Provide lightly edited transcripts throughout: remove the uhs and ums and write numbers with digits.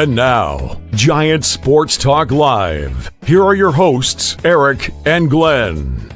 And now, Giant Sports Talk Live. Here are your hosts, Eric and Glenn.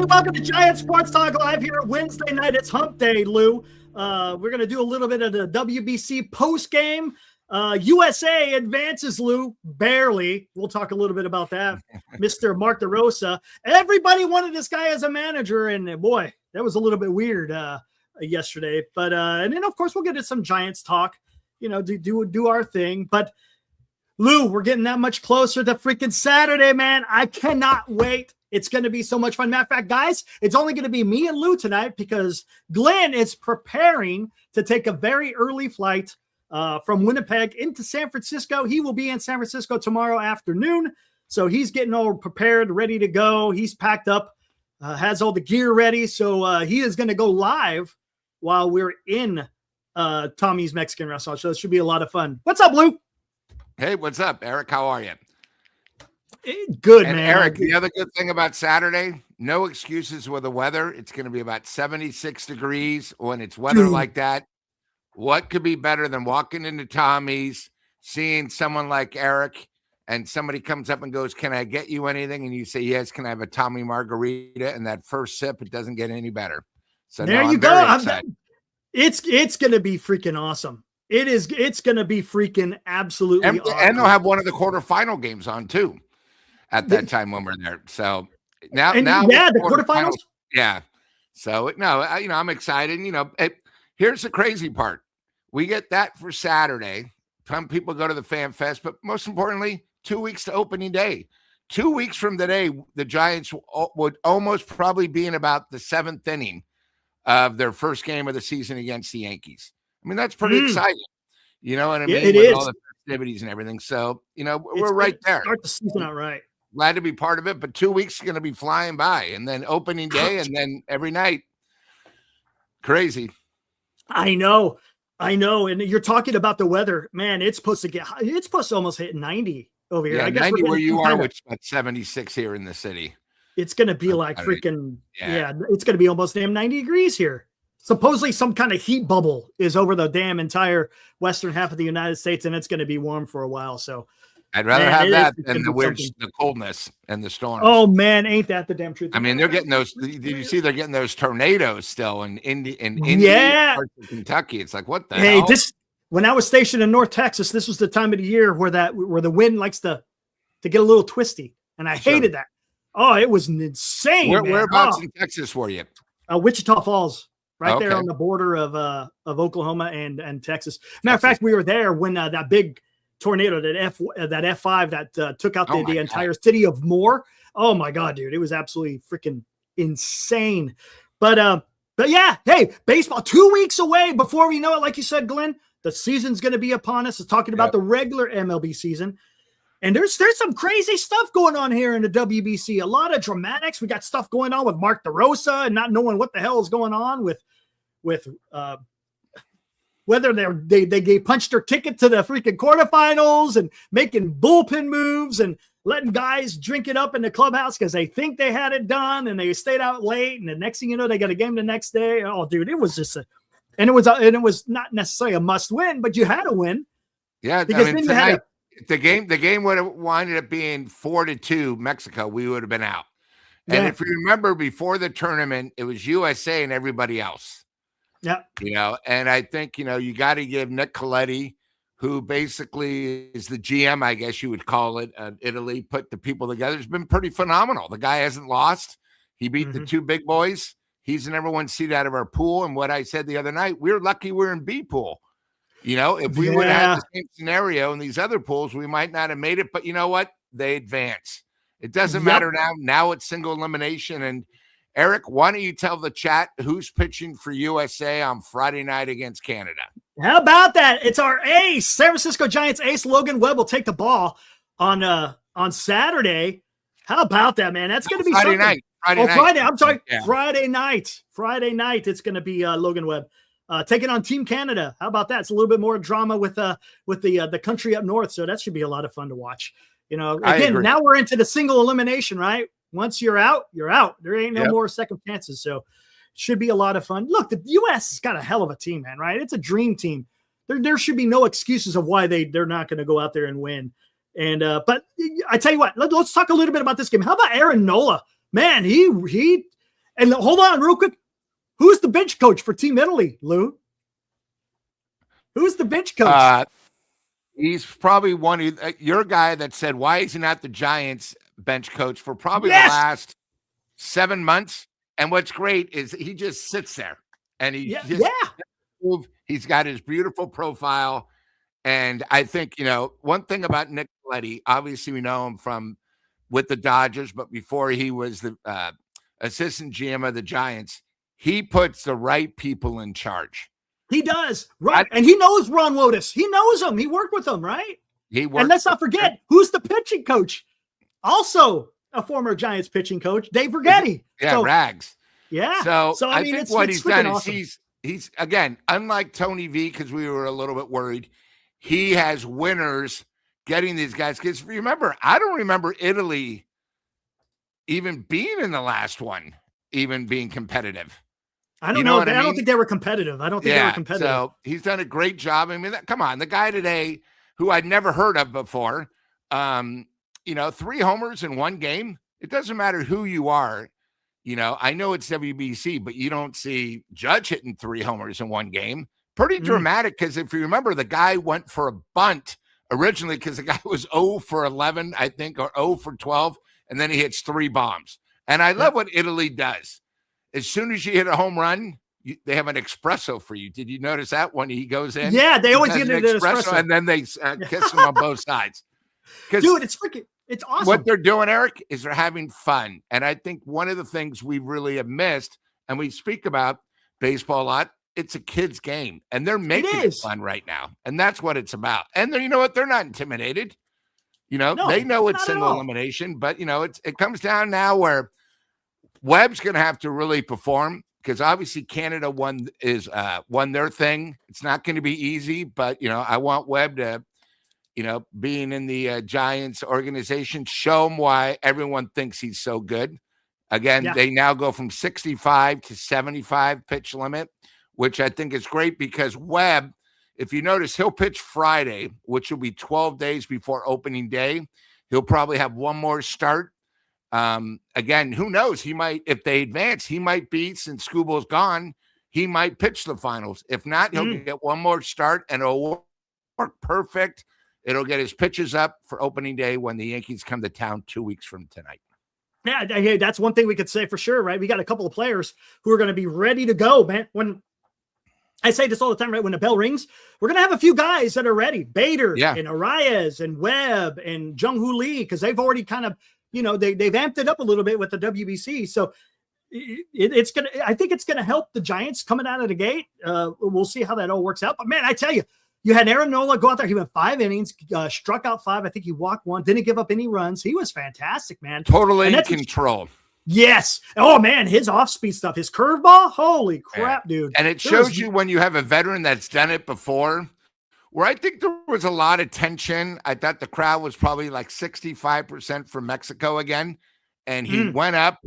Welcome to Giant Sports Talk Live here Wednesday night. It's Hump Day, Lou. We're going to do a little bit of the WBC postgame. USA advances, Lou, barely. We'll talk a little bit about that. Mr. Mark DeRosa. Everybody wanted this guy as a manager, and boy, that was a little bit weird yesterday. But and then, of course, we'll get to some Giants talk, do our thing. But, Lou, we're getting that much closer to freaking Saturday, man. I cannot wait. It's going to be so much fun. Matter of fact, guys, it's only going to be me and Lou tonight because Glenn is preparing to take a very early flight from Winnipeg into San Francisco. He will be in San Francisco tomorrow afternoon. So he's getting all prepared, ready to go. He's packed up, has all the gear ready. So he is going to go live while we're in Tommy's Mexican restaurant. So it should be a lot of fun. What's up, Lou? Hey, what's up, Eric? How are you? Good, and man. Eric, the other good thing about Saturday, no excuses with the weather. It's going to be about 76 degrees when it's weather like that. What could be better than walking into Tommy's, seeing someone like Eric, and somebody comes up and goes, "Can I get you anything?" And you say, "Yes, can I have a Tommy margarita?" And that first sip, it doesn't get any better. So there you go. It's going to be freaking awesome. It's going to be freaking absolutely awesome. And they'll have one of the quarterfinal games on too at that time when we're there. So now the quarterfinals. Yeah. So no, I'm excited. Here's the crazy part. We get that for Saturday. Some people go to the Fan Fest, but most importantly, 2 weeks to opening day. 2 weeks from today, the Giants would almost probably be in about the 7th inning of their first game of the season against the Yankees. I mean, that's pretty exciting. You know what I mean? It is. All the festivities and everything. So, we're right there. Start the season out right. Glad to be part of it, but 2 weeks is going to be flying by, and then opening day, and then every night. Crazy. I know. And you're talking about the weather, man. It's supposed to almost hit 90 over here. Yeah, I guess 90 where you are, which is about 76 here in the city. It's going to be like freaking, it's going to be almost damn 90 degrees here. Supposedly some kind of heat bubble is over the damn entire western half of the United States, and it's going to be warm for a while. So I'd rather have that than the coldness and the storms. Oh man, ain't that the damn truth? I mean, they're getting those. Did you see they're getting those tornadoes still in India, parts of Kentucky? It's like, what the hell? When I was stationed in North Texas, this was the time of the year where the wind likes to get a little twisty, and I hated that. Oh, it was insane. Whereabouts in Texas were you? Wichita Falls. Right there on the border of Oklahoma and Texas. Matter of fact, we were there when that big tornado, that F5 that took out the entire city of Moore. Oh my God, dude, it was absolutely freaking insane. But yeah, hey, baseball 2 weeks away before we know it. Like you said, Glenn, the season's going to be upon us. It's talking about the regular MLB season. And there's some crazy stuff going on here in the WBC. A lot of dramatics. We got stuff going on with Mark DeRosa and not knowing what the hell is going on with whether they punched their ticket to the freaking quarterfinals and making bullpen moves and letting guys drink it up in the clubhouse because they think they had it done and they stayed out late. And the next thing you know, they got a game the next day. Oh, dude, it was just it was not necessarily a must win, but you had to win. Yeah, because I mean, tonight, the game would have winded up being 4-2 Mexico. We would have been out. And if you remember, before the tournament, it was USA and everybody else. Yeah. And I think, you got to give Nick Coletti, who basically is the GM, I guess you would call it, Italy, put the people together. It's been pretty phenomenal. The guy hasn't lost. He beat the two big boys. He's the number one seed out of our pool. And what I said the other night, we're lucky we're in B pool. If we would have had the same scenario in these other pools, we might not have made it. But you know what? They advance. It doesn't matter now. Now it's single elimination. And Eric, why don't you tell the chat who's pitching for USA on Friday night against Canada? How about that? It's our ace. San Francisco Giants ace Logan Webb will take the ball on Saturday. How about that, man? That's going to be Friday something. night. Friday. I'm sorry. Yeah. Friday night. It's going to be Logan Webb taking on Team Canada. How about that? It's a little bit more drama with the country up north, so that should be a lot of fun to watch. Again, now we're into the single elimination, right? Once you're out, you're out. There ain't no more second chances, so should be a lot of fun. Look, the U.S. has got a hell of a team, man. Right? It's a dream team. There should be no excuses of why they're not going to go out there and win. And but I tell you what, let's talk a little bit about this game. How about Aaron Nola? Man, he and hold on real quick. Who's the bench coach for Team Italy, Lou? Who's the bench coach? He's probably one of your guy that said, why is he not the Giants bench coach for probably the last 7 months? And what's great is he just sits there and he's got his beautiful profile. And I think, one thing about Nick Leddy, obviously we know him from with the Dodgers, but before he was the assistant GM of the Giants, he puts the right people in charge. He does, right? And he knows Ron Wotus. He knows him. He worked with him, right? And let's not forget, who's the pitching coach? Also a former Giants pitching coach, Dave Righetti. Yeah, Rags. Yeah. So I mean, think what he's done is he's again, unlike Tony V, because we were a little bit worried, he has winners getting these guys. Because remember, I don't remember Italy even being in the last one, even being competitive. I don't know. I don't think they were competitive. I don't think they were competitive. So he's done a great job. I mean, come on, the guy today who I'd never heard of before, 3 homers in one game. It doesn't matter who you are. I know it's WBC, but you don't see Judge hitting 3 homers in one game. Pretty dramatic because if you remember, the guy went for a bunt originally because the guy was 0 for 11, I think, or 0 for 12, and then he hits 3 bombs. And I love what Italy does. As soon as you hit a home run, they have an espresso for you. Did you notice that when he goes in? Yeah, they always get an espresso. And then they kiss him on both sides. Dude, it's awesome. What they're doing, Eric, is they're having fun. And I think one of the things we really have missed, and we speak about baseball a lot, it's a kid's game. And they're making it fun right now. And that's what it's about. And you know what? They're not intimidated. They know it's single elimination. But, it comes down now where Webb's going to have to really perform because obviously Canada won their thing. It's not going to be easy, but, I want Webb to, being in the Giants organization, show him why everyone thinks he's so good. Again, they now go from 65 to 75 pitch limit, which I think is great because Webb, if you notice, he'll pitch Friday, which will be 12 days before opening day. He'll probably have one more start. Again, who knows? He might, if they advance, he might be, since Scubo's gone, he might pitch the finals. If not, he'll get one more start and it'll work perfect. It'll get his pitches up for opening day when the Yankees come to town 2 weeks from tonight. Yeah, hey, that's one thing we could say for sure, right? We got a couple of players who are going to be ready to go, man. When I say this all the time, right? When the bell rings, we're going to have a few guys that are ready. Bader and Arias and Webb and Jung-Hoo Lee, because they've already kind of, they've amped it up a little bit with the WBC. So I think it's going to help the Giants coming out of the gate. We'll see how that all works out. But man, I tell you, you had Aaron Nola go out there. He went 5 innings, struck out 5. I think he walked 1, didn't give up any runs. He was fantastic, man. Totally in control. Yes. Oh man, his off-speed stuff, his curveball. Holy crap, dude. And it shows you when you have a veteran that's done it before, where I think there was a lot of tension. I thought the crowd was probably like 65% for Mexico again. And he went up.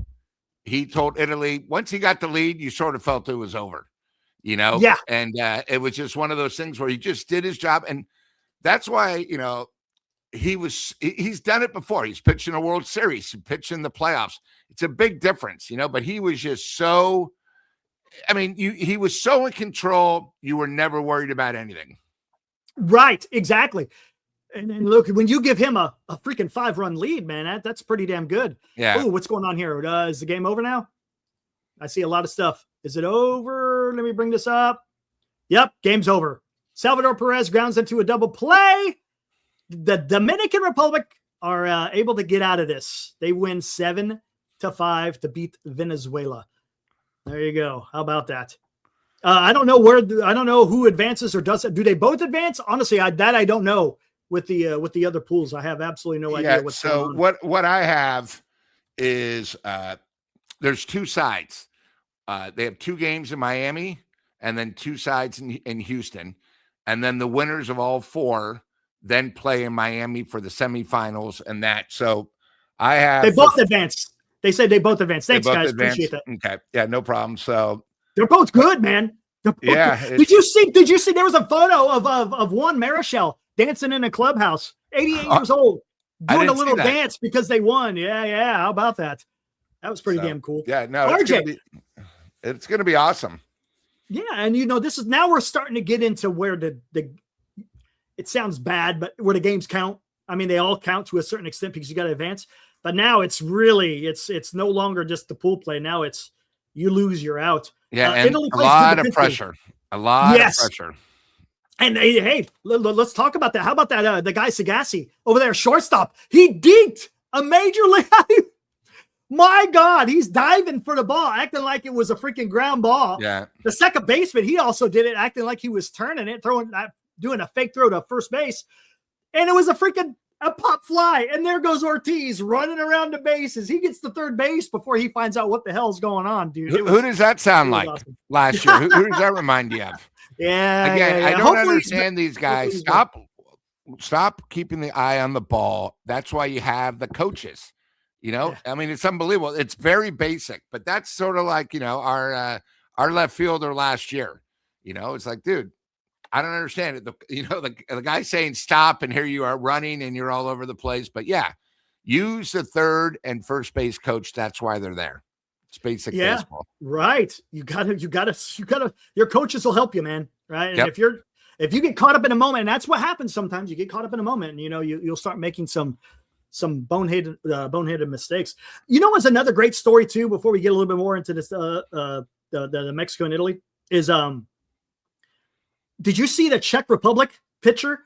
He told Italy, once he got the lead, you sort of felt it was over, Yeah. And it was just one of those things where he just did his job. And that's why, he's done it before. He's pitched in a World Series, he pitched in the playoffs. It's a big difference, but he was just so, he was so in control. You were never worried about anything. Right, exactly. And look, when you give him a freaking 5-run lead, man, that's pretty damn good. Yeah. Oh, what's going on here? Is the game over now? I see a lot of stuff. Is it over? Let me bring this up. Yep, game's over. Salvador Perez grounds into a double play. The Dominican Republic are able to get out of this. They win 7-5 to beat Venezuela. There you go. How about that? I don't know who advances or doesn't. Do they both advance? Honestly, I don't know with the other pools. I have absolutely no idea what's going on. What I have is there's two sides. They have 2 games in Miami and then 2 sides in Houston. And then the winners of all 4 then play in Miami for the semifinals and that. So I have. They both advance. They said they both advance. Thanks, guys. Advance. Appreciate that. Okay. Yeah, no problem. So they're both good, man. Both yeah. good. Did you see there was a photo of Juan Marichal dancing in a clubhouse, 88 years old, doing a little dance because they won. Yeah. How about that? That was pretty damn cool. Yeah, no, RJ. It's gonna be awesome. Yeah, and this is now we're starting to get into where the it sounds bad, but where the games count. I mean, they all count to a certain extent because you got to advance. But now it's really it's no longer just the pool play. Now it's you lose, you're out. Yeah, and a lot of pressure. A lot of pressure. And hey, let's talk about that. How about that? The guy Sagassi over there, shortstop. He deked a major league. My God, he's diving for the ball, acting like it was a freaking ground ball. Yeah. The second baseman, he also did it, acting like he was turning it, doing a fake throw to first base. And it was a pop fly. And there goes Ortiz running around the bases. He gets to third base before he finds out what the hell's going on, dude. Who does that sound like awesome. Last year? Who does that remind you of? Yeah. Again, I don't understand these guys. Stop keeping the eye on the ball. That's why you have the coaches. I mean, it's unbelievable. It's very basic, but that's sort of like, our left fielder last year. It's like, dude, I don't understand it. The guy saying stop, and here you are running and you're all over the place. But yeah, use the third and first base coach. That's why they're there. It's basic baseball. Right. You gotta, your coaches will help you, man. Right. And if you get caught up in a moment, and that's what happens sometimes, you get caught up in a moment and you'll start making some boneheaded mistakes. What's another great story too, before we get a little bit more into this, the Mexico and Italy is, did you see the Czech Republic pitcher?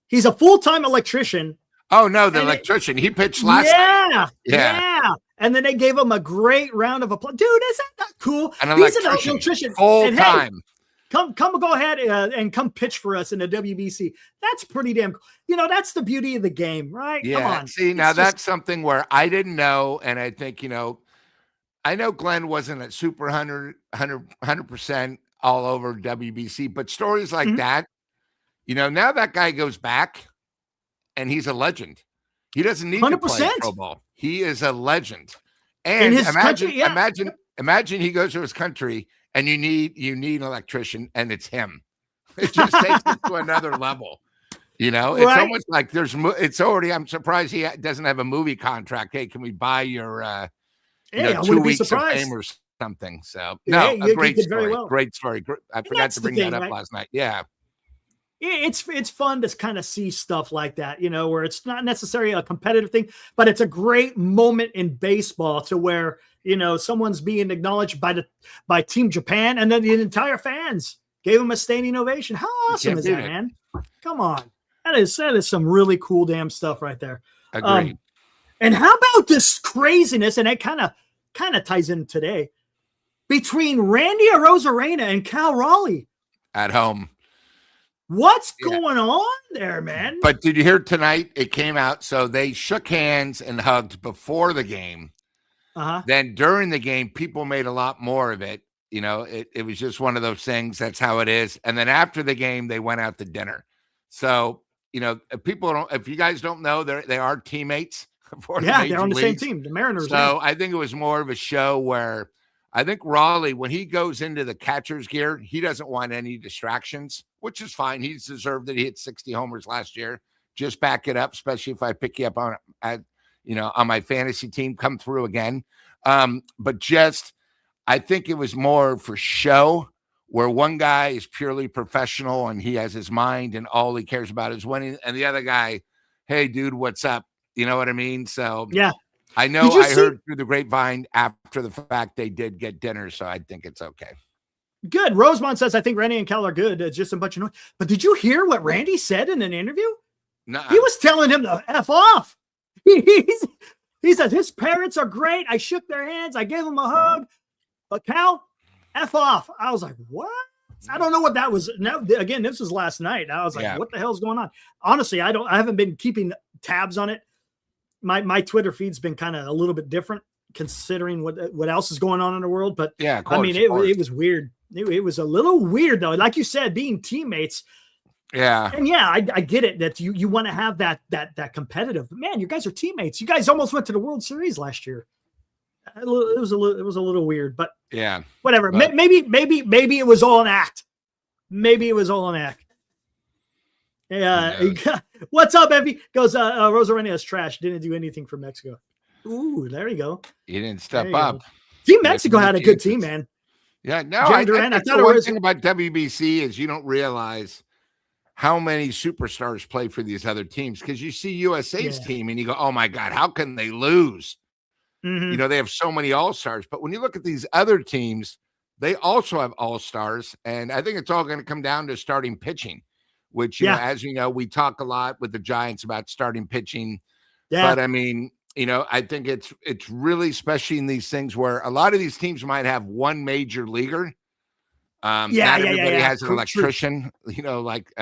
He's a full-time electrician. Oh no, the electrician. He pitched last night. Yeah. And then they gave him a great round of applause. Dude, isn't that cool? He's an electrician full time. Hey, come go ahead and come pitch for us in the WBC. That's pretty damn cool. That's the beauty of the game, right? Yeah. Come on. See, now that's something where I didn't know. And I think, I know Glenn wasn't at super 100% all over WBC, but stories like that, now that guy goes back and he's a legend. He doesn't need 100%. To play pro ball. He is a legend. And imagine he goes to his country and you need an electrician and it's him. It just takes it to another level. It's almost like I'm surprised he doesn't have a movie contract. Hey, can we buy your 2 weeks of fame or something? So a great story. Great story. I forgot to bring that up last night. Yeah. It's fun to kind of see stuff like that, where it's not necessarily a competitive thing, but it's a great moment in baseball to where, someone's being acknowledged by Team Japan, and then the entire fans gave him a standing ovation. How awesome is that, man? Come on. That is some really cool damn stuff right there. Agreed. And how about this craziness? And it kind of ties in today between Randy Arozarena and Cal Raleigh at home. What's going on there, man? But did you hear tonight? It came out. So they shook hands and hugged before the game. Then during the game, people made a lot more of it. It was just one of those things. That's how it is. And then after the game, they went out to dinner. So, if you guys don't know, they are teammates. They're on the same team, the Mariners. So I think it was more of a show where I think Raleigh, when he goes into the catcher's gear, he doesn't want any distractions, which is fine. He's deserved it. He hit 60 homers last year. Just back it up, especially if I pick you up on my fantasy team, come through again. But I think it was more for show where one guy is purely professional and he has his mind and all he cares about is winning, and the other guy, hey, dude, what's up? You know what I mean? So Yeah. I know I heard through the grapevine after the fact they did get dinner, so I think it's okay. Good. Rosemont says, I think Randy and Cal are good. It's just a bunch of noise. But did you hear what Randy said in an interview? No. He was telling him to F off. He said, his parents are great. I shook their hands. I gave them a hug. But Cal, F off. I was like, what? I don't know what that was. Now, again, this was last night. I was like, what the hell's going on? Honestly, I haven't been keeping tabs on it. My Twitter feed's been kind of a little bit different considering what else is going on in the world. But yeah, course, I mean, it was weird. It was a little weird though. Like you said, being teammates. Yeah. And yeah, I get it that you want to have that competitive, but man, you guys are teammates. You guys almost went to the World Series last year. It was a little weird, but yeah, whatever. But maybe it was all an act. Maybe it was all an act. Yeah. What's up, Evie? Goes, Rosarena is trash. Didn't do anything for Mexico. Ooh, there you go. You didn't step up. Team Mexico had a good team, man. Yeah, no, I think the one thing about WBC is you don't realize how many superstars play for these other teams, because you see USA's team and you go, oh my God, how can they lose? Mm-hmm. You know, they have so many all-stars. But when you look at these other teams, they also have all-stars. And I think it's all going to come down to starting pitching, which, you know, as you know, we talk a lot with the Giants about starting pitching. Yeah. But I mean, you know, I think it's really, especially in these things where a lot of these teams might have one major leaguer. Not everybody has an electrician, you know, like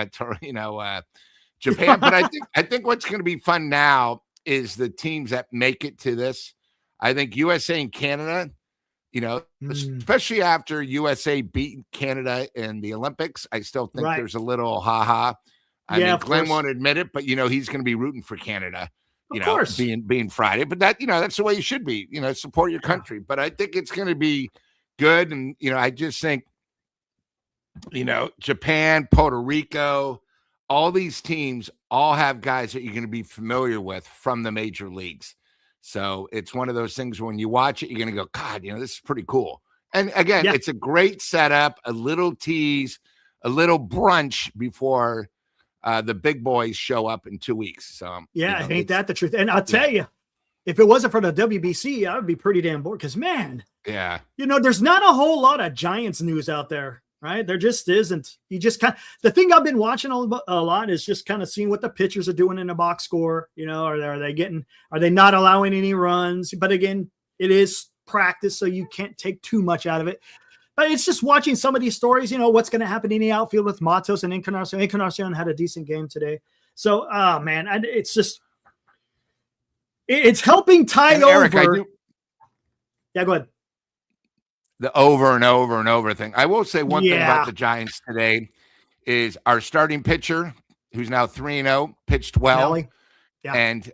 Japan. But I think what's going to be fun now is the teams that make it to this. I think USA and Canada, you know, especially after USA beat Canada in the Olympics, I still think there's a little I mean, Glenn won't admit it, but you know, he's going to be rooting for Canada. You know, being Friday, but that, you know, that's the way you should be, you know, support your country. But I think it's going to be good. And, you know, I just think, you know, Japan, Puerto Rico, all these teams all have guys that you're going to be familiar with from the major leagues. So it's one of those things when you watch it, you're going to go, God, you know, this is pretty cool. And again, it's a great setup, a little tease, a little brunch before the big boys show up in 2 weeks. So yeah, you know, ain't that the truth? And I'll tell you, if it wasn't for the WBC, I would be pretty damn bored. Because man, you know, there's not a whole lot of Giants news out there, right? There just isn't. You just the thing I've been watching a lot is just kind of seeing what the pitchers are doing in the box score. You know, are they not allowing any runs? But again, it is practice, so you can't take too much out of it. But it's just watching some of these stories, you know, what's going to happen in the outfield with Matos and Encarnacion. Encarnacion had a decent game today. So, man, it's just, it's helping tide Eric, over. Yeah, go ahead. The over and over and over thing. I will say one thing about the Giants today is our starting pitcher, who's now 3-0, pitched well, and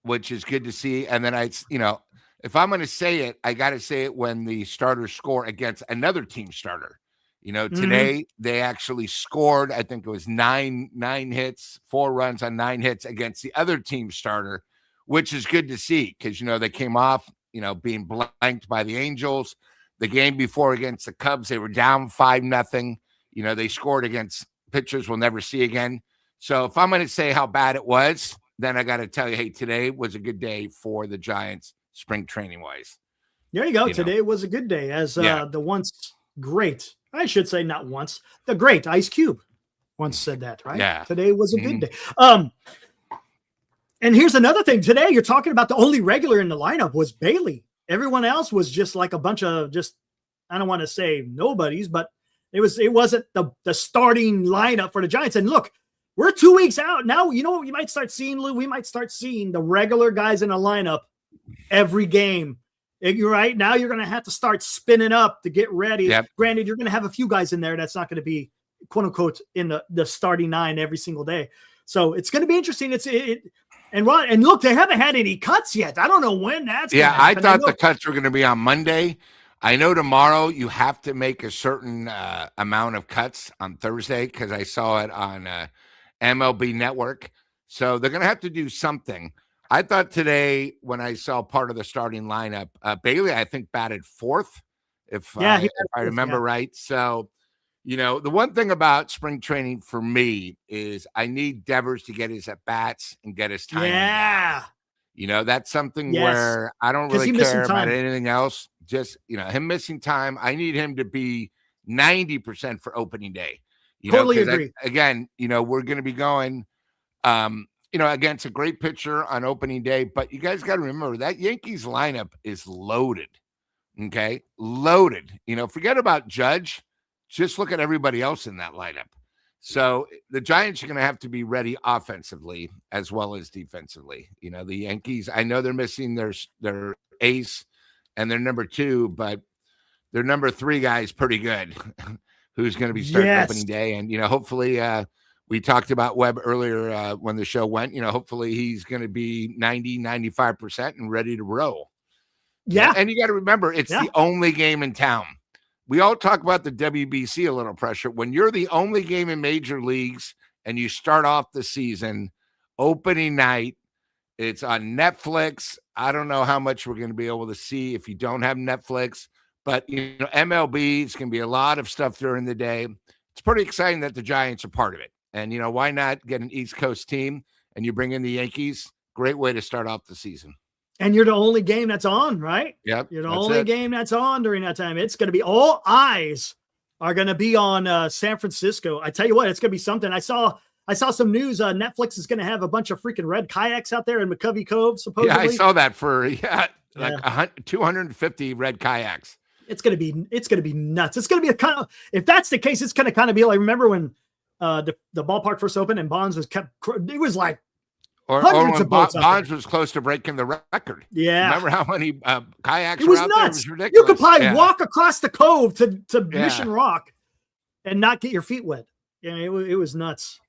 which is good to see. And then you know, if I'm going to say it, I got to say it when the starters score against another team starter. You know, today they actually scored, I think it was nine hits, 4 runs on 9 hits against the other team starter, which is good to see because, you know, they came off, you know, being blanked by the Angels. The game before against the Cubs, they were down 5-0. You know, they scored against pitchers we'll never see again. So if I'm going to say how bad it was, then I got to tell you, hey, today was a good day for the Giants. Spring training wise. There you go. Today was a good day as the once great, I should say not once, the great Ice Cube once said that, right? Yeah. Today was a good day. And here's another thing. Today you're talking about the only regular in the lineup was Bailey. Everyone else was just like a bunch of I don't want to say nobodies, but it wasn't the starting lineup for the Giants. And look, we're 2 weeks out. Now, you know what you might start seeing, Lou? We might start seeing the regular guys in the lineup every game. You're right. Now you're going to have to start spinning up to get ready. Yep. Granted, you're going to have a few guys in there that's not going to be quote unquote in the starting 9 every single day. So it's going to be interesting. And look, they haven't had any cuts yet. I don't know when that's going to happen. I thought the cuts were going to be on Monday. I know tomorrow you have to make a certain amount of cuts on Thursday because I saw it on MLB Network. So they're going to have to do something. I thought today when I saw part of the starting lineup, Bailey, I think batted 4th, if I remember right. So, The one thing about spring training for me is I need Devers to get his at-bats and get his timing down. Yeah. That's something Yes. where I don't 'Cause really he missed some care about time. anything else. Just, him missing time. I need him to be 90% for opening day. Totally Because agree. again, we're going to be going, against a great pitcher on opening day. But you guys got to remember that Yankees lineup is loaded. Okay, loaded. Forget about Judge. Just look at everybody else in that lineup. So the Giants are going to have to be ready offensively as well as defensively. The Yankees, I know they're missing their ace and their number 2, but their number 3 guy is pretty good, who's going to be starting opening day. And, hopefully we talked about Webb earlier when the show went. Hopefully he's going to be 90-95% and ready to roll. Yeah. And you got to remember, it's the only game in town. We all talk about the WBC a little pressure. When you're the only game in major leagues and you start off the season, opening night, it's on Netflix. I don't know how much we're going to be able to see if you don't have Netflix, but MLB, it's going to be a lot of stuff during the day. It's pretty exciting that the Giants are part of it. And, why not get an East Coast team and you bring in the Yankees? Great way to start off the season. And you're the only game that's on, right? Yep. You're the only game that's on during that time. It's going to be all eyes are going to be on San Francisco. I tell you what, it's going to be something. I saw some news. Netflix is going to have a bunch of freaking red kayaks out there in McCovey Cove, supposedly. Yeah, I saw that for 250 red kayaks. It's going to be nuts. It's going to be if that's the case, it's going to kind of be like, remember when the ballpark first opened and Bonds was it was like, or when Bonds was close to breaking the record. Yeah. Remember how many kayaks it was were out nuts. there? It was ridiculous. You could probably walk across the cove to Mission Rock and not get your feet wet. Yeah, it was nuts.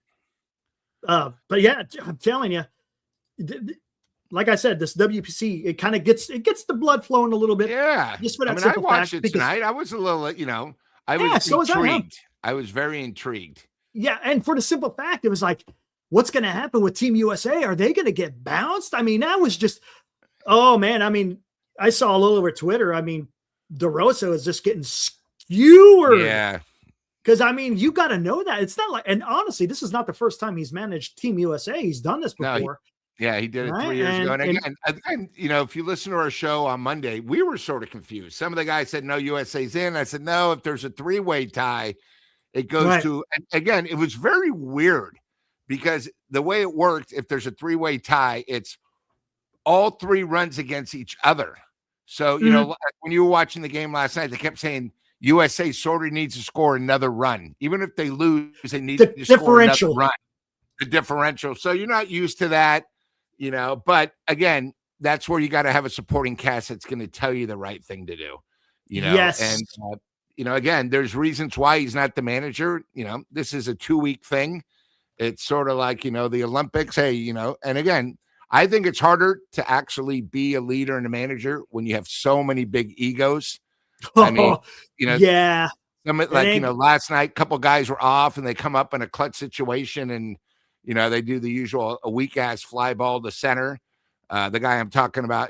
But yeah, I'm telling you, like I said, this WPC, it kind of gets the blood flowing a little bit. Yeah. Just for that I watched it tonight. I was a little, I was intrigued. I was very intrigued. Yeah. And for the simple fact, it was like, what's going to happen with Team USA? Are they going to get bounced? I mean, that was just, oh man. I mean, I saw all over Twitter. I mean, DeRosa is just getting skewered. Yeah. Because, I mean, you got to know that. It's not like, and honestly, this is not the first time he's managed Team USA. He's done this before. No, he did it 3 years ago. And again, if you listen to our show on Monday, we were sort of confused. Some of the guys said, no, USA's in. I said, no, if there's a 3-way tie, it goes to, and again, it was very weird because the way it worked, if there's a 3-way tie, it's all 3 runs against each other. So, when you were watching the game last night, they kept saying, USA sort of needs to score another run. Even if they lose, they need to score another run. The differential. So you're not used to that, but again, that's where you got to have a supporting cast that's going to tell you the right thing to do, Yes. And, again, there's reasons why he's not the manager. This is a 2-week thing. It's sort of like, the Olympics. Hey, and again, I think it's harder to actually be a leader and a manager when you have so many big egos. I mean, yeah. Last night, a couple guys were off and they come up in a clutch situation and, they do the usual a weak ass fly ball to center. The guy I'm talking about,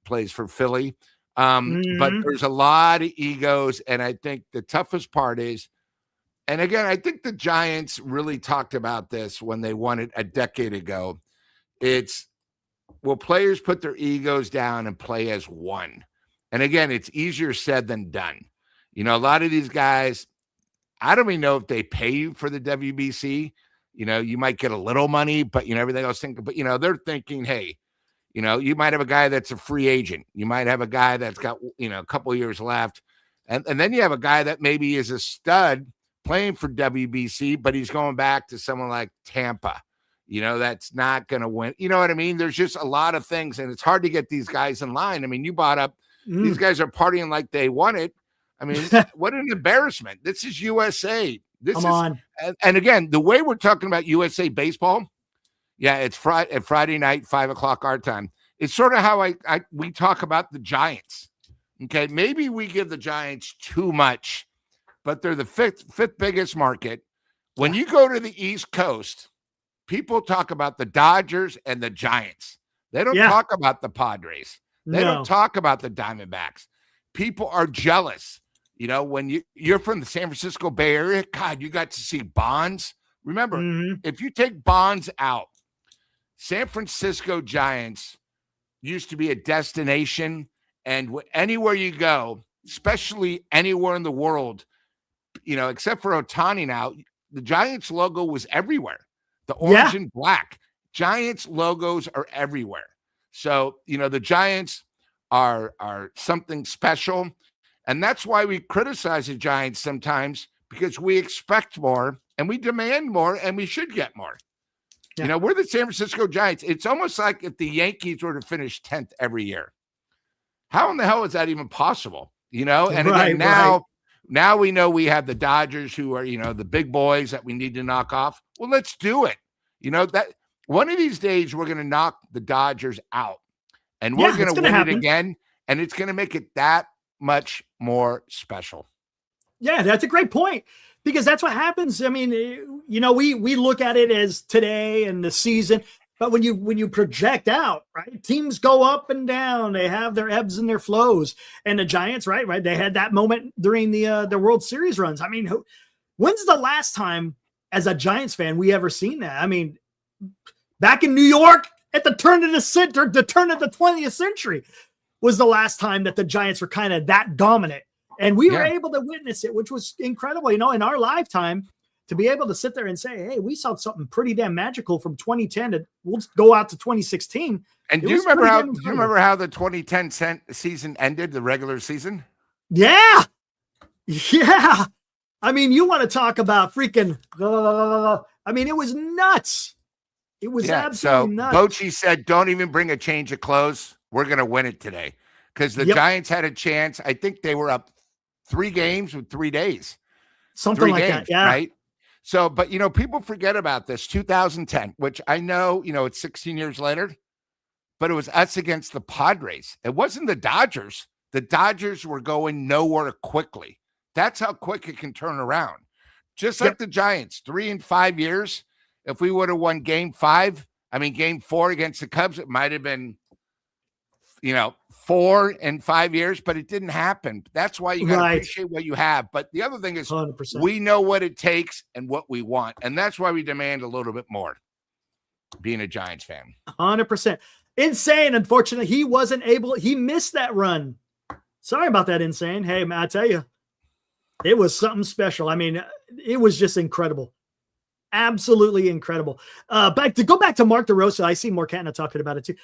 plays for Philly. But there's a lot of egos. And I think the toughest part is, and again, I think the Giants really talked about this when they won it a decade ago. It's, will players put their egos down and play as one? And again, it's easier said than done. A lot of these guys, I don't even know if they pay you for the WBC. You might get a little money, but everything else. But they're thinking, hey, you might have a guy that's a free agent. You might have a guy that's got a couple of years left, and then you have a guy that maybe is a stud playing for WBC, but he's going back to someone like Tampa. That's not going to win. You know what I mean? There's just a lot of things, and it's hard to get these guys in line. I mean, you brought up. These guys are partying like they won it. I mean, what an embarrassment. This is USA. Come on. And again, the way we're talking about USA baseball, it's Friday night, 5:00 our time. It's sort of how we talk about the Giants. Okay, maybe we give the Giants too much, but they're the fifth biggest market. When you go to the East Coast, people talk about the Dodgers and the Giants. They don't talk about the Padres. They don't talk about the Diamondbacks. People are jealous. when you're from the San Francisco Bay Area, God, you got to see Bonds. Remember, if you take Bonds out, San Francisco Giants used to be a destination, and anywhere you go, especially anywhere in the world, except for Ohtani now, the Giants logo was everywhere. The orange and black. Giants logos are everywhere. So, the Giants are something special. And that's why we criticize the Giants sometimes, because we expect more and we demand more and we should get more. Yeah. We're the San Francisco Giants. It's almost like if the Yankees were to finish 10th every year. How in the hell is that even possible? And again, now we know we have the Dodgers, who are, the big boys that we need to knock off. Well, let's do it. That one of these days we're going to knock the Dodgers out, and we're going to win it again, and it's going to make it that much more special. Yeah, that's a great point, because that's what happens. I mean, we look at it as today and the season, but when you project out, right, teams go up and down. They have their ebbs and their flows. And the Giants, right, they had that moment during the World Series runs. I mean, when's the last time as a Giants fan we ever seen that? I mean, back in New York at the turn of the 20th century was the last time that the Giants were kind of that dominant. And we were able to witness it, which was incredible, in our lifetime, to be able to sit there and say, hey, we saw something pretty damn magical from 2010 to we'll go out to 2016. And do you remember how the 2010 season ended, the regular season? Yeah. Yeah. I mean, you want to talk about freaking, I mean, it was nuts. It was absolutely nuts. Bochy said, don't even bring a change of clothes. We're going to win it today. Because the Giants had a chance. I think they were up 3 games with 3 days. Something like that, yeah. Right? So, but, people forget about this. 2010, which I know, it's 16 years later, but it was us against the Padres. It wasn't the Dodgers. The Dodgers were going nowhere quickly. That's how quick it can turn around. Just like the Giants, 3 and 5 years. If we would have won game 4 against the Cubs, it might have been, 4 and 5 years, but it didn't happen. That's why you got to appreciate what you have. But the other thing is 100%. We know what it takes and what we want. And that's why we demand a little bit more, being a Giants fan. 100%. Insane. Unfortunately, he missed that run. Sorry about that, Insane. Hey, man, I tell you, it was something special. I mean, it was just incredible. Absolutely incredible. To go back to Mark DeRosa, I see Morcana talking about it too.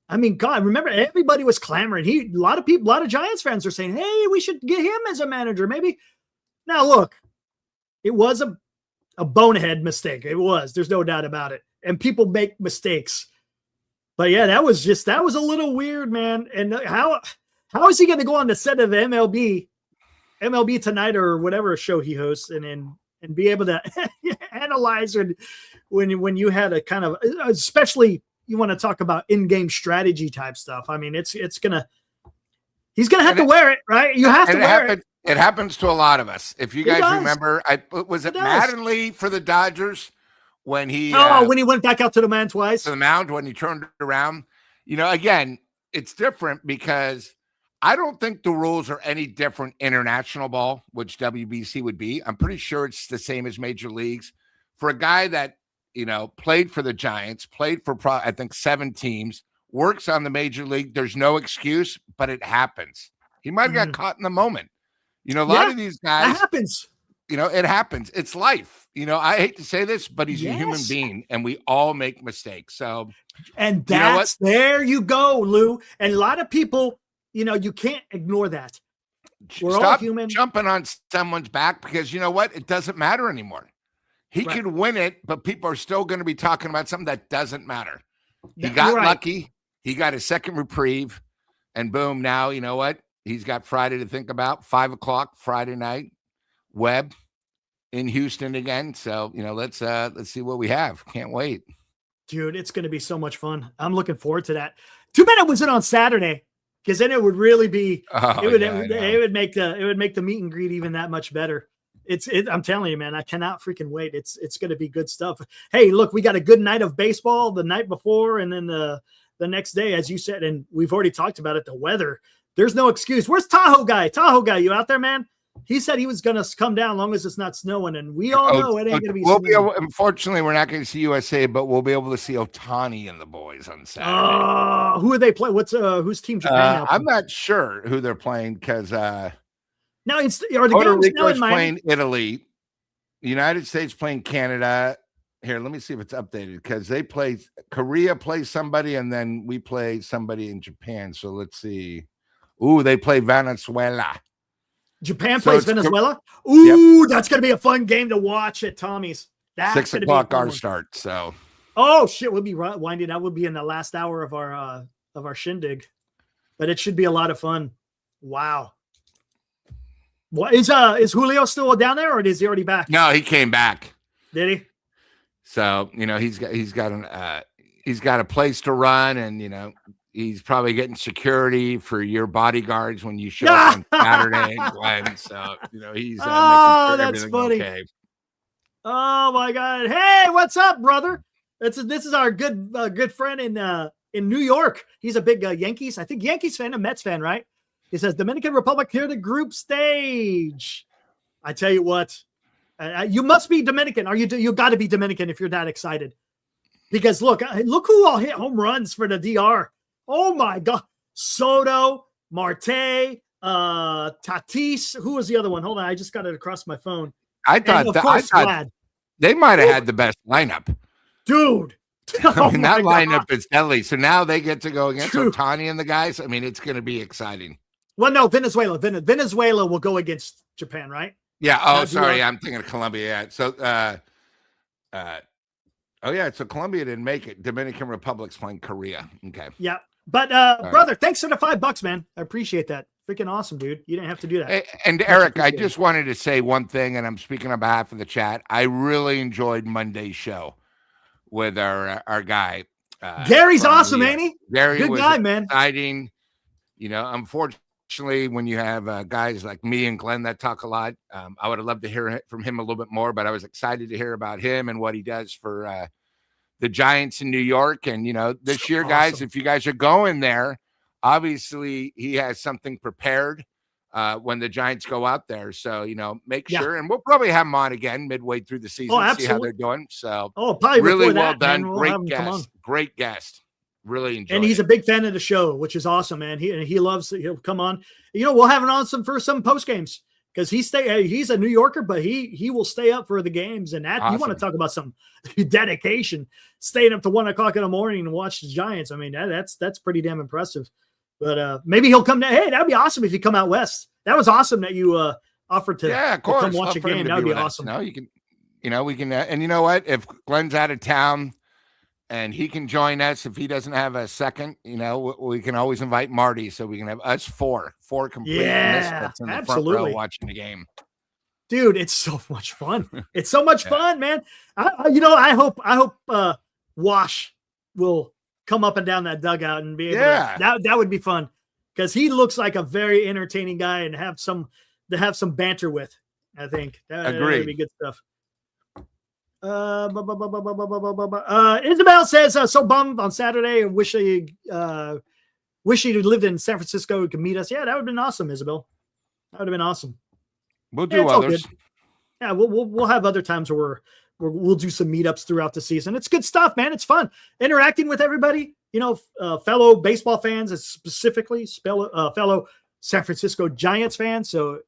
I mean, God, remember, everybody was clamoring. A lot of Giants fans are saying, hey, we should get him as a manager, maybe. Now, look, it was a bonehead mistake. It was. There's no doubt about it. And people make mistakes. But yeah, that was a little weird, man. And how is he going to go on the set of MLB Tonight or whatever show he hosts and be able to analyze when you had a kind of, especially you want to talk about in-game strategy type stuff. I mean, he's going to have to wear it, right? You have to wear it. It happens to a lot of us. If you guys remember, was it Mattingly for the Dodgers when he when he went back out to the mound twice? To the mound when he turned around. Again, it's different because I don't think the rules are any different international ball, which WBC would be. I'm pretty sure it's the same as major leagues. For a guy that, played for the Giants, played for, I think, 7 teams, works on the major league, there's no excuse, but it happens. He might have got caught in the moment. A lot of these guys. That happens. It happens. It's life. I hate to say this, but he's a human being, and we all make mistakes. So, and there you go, Lou. And a lot of people, you can't ignore that. We're Stop all human. Jumping on someone's back because you know what? It doesn't matter anymore. He could win it, but people are still going to be talking about something that doesn't matter. He got lucky. He got a second reprieve, and boom, now you know what? He's got Friday to think about. 5:00 Friday night, Webb in Houston again. So, let's see what we have. Can't wait. Dude, it's going to be so much fun. I'm looking forward to that. Too bad it wasn't on Saturday, because then it would really be it would make the meet and greet even that much better. I'm telling you, man, I cannot freaking wait. It's going to be good stuff. Hey, look, we got a good night of baseball the night before, and then the next day, as you said, and we've already talked about it, the weather. There's no excuse. Where's Tahoe guy? Tahoe guy, you out there, man? He said he was going to come down as long as it's not snowing, and we all know it ain't going to be Unfortunately, we're not going to see USA, but we'll be able to see Ohtani and the boys on Saturday. Who are they playing? Who's Team Japan now? I'm not sure who they're playing because now are the Puerto games now Rico's in Miami? playing Italy, the United States playing Canada. Here, let me see if it's updated because they play Korea plays somebody, and then we play somebody in Japan. So let's see. Ooh, they play Venezuela. Japan plays Venezuela. Ooh, yep. That's going to be a fun game to watch at Tommy's. That's 6 o'clock our start. So, oh shit, we'll be winding up. We'll be in the last hour of our shindig, but it should be a lot of fun. Wow. What is Julio still down there, or is he already back? No, he came back. Did he? So he's got a place to run, and he's probably getting security for your bodyguards when you show up on Saturday, Glenn. So he's making sure that's funny. Okay. Oh my God! Hey, what's up, brother? This is our good friend in New York. He's a big Yankees fan, a Mets fan, right? He says Dominican Republic here, the group stage. I tell you what. You must be Dominican. You got to be Dominican if you're that excited, because look who all hit home runs for the DR. Oh my God, Soto, Marte, Tatis. Who was the other one? Hold on, I just got it across my phone. I thought they might have had the best lineup, dude. I mean, that lineup is deadly. So now they get to go against Ohtani and the guys. I mean, it's going to be exciting. Well, no, Venezuela will go against Japan, right? Yeah. Oh, sorry. I'm thinking of Colombia. Yeah. So, so Colombia didn't make it. Dominican Republic's playing Korea. Okay. Yeah. But, brother, thanks for the $5, man. I appreciate that. Freaking awesome, dude. You didn't have to do that. And Eric, I just wanted to say one thing, and I'm speaking on behalf of the chat. I really enjoyed Monday's show with our guy. Gary's awesome, ain't he? Gary good was guy, man. Exciting. Unfortunately, when you have guys like me and Glenn that talk a lot, I would have loved to hear from him a little bit more, but I was excited to hear about him and what he does for the Giants in New York. And, this year, guys, if you guys are going there, obviously he has something prepared when the Giants go out there. So, make sure, and we'll probably have him on again midway through the season, see how they're doing. So, probably really well that, done. Great guest. Really enjoyed. And he's a big fan of the show, which is awesome, man. He loves it. He'll come on. We'll have him on for some post games because he's a New Yorker, but he will stay up for the games. And that you want to talk about some dedication, staying up to 1 o'clock in the morning and watch the Giants. I mean, that's pretty damn impressive. But maybe he'll come down. Hey, that'd be awesome if you come out west. That was awesome that you offered to, of course, come watch a game. That would be awesome. No, you can, we can. And you know what? If Glenn's out of town and he can join us, if he doesn't have a second, we can always invite Marty, so we can have us four complete misfits in the front row watching the game. Dude, it's so much fun. It's so much fun, man. I hope Wash will come up and down that dugout and be able to, that would be fun because he looks like a very entertaining guy and have some banter with. I think that would be good stuff. Isabel says, so bummed on Saturday and wish he'd lived in San Francisco and could meet us. Yeah, that would have been awesome, Isabel. That would have been awesome. We'll do others. Yeah, we'll have other times where we'll do some meetups throughout the season. It's good stuff, man. It's fun interacting with everybody. Fellow baseball fans, and specifically fellow San Francisco Giants fans. So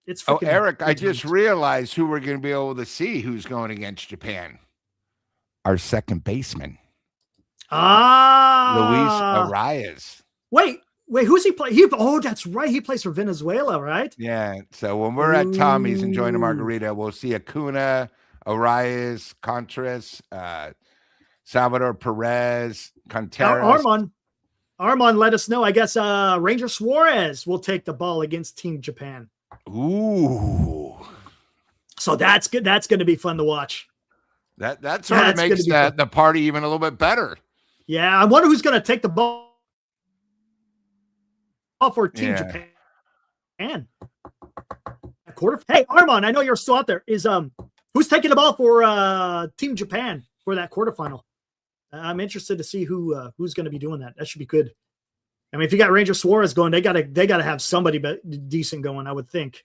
it's freaking Eric, I just realized who we're going to be able to see who's going against Japan. Our second baseman. Luis Arias. Wait, who's he play? That's right. He plays for Venezuela, right? Yeah. So when we're at Tommy's enjoying a margarita, we'll see Acuna, Arias, Contreras, Salvador Perez, Contreras. Armand let us know. I guess Ranger Suarez will take the ball against Team Japan. Ooh. So that's good. That's going to be fun to watch. That sort of makes the party even a little bit better. Yeah. I wonder who's going to take the ball for Team Japan. Hey, Armand, I know you're still out there. Who's taking the ball for Team Japan for that quarterfinal? I'm interested to see who's going to be doing that. That should be good. I mean, if you got Ranger Suarez going, they gotta have somebody decent going, I would think.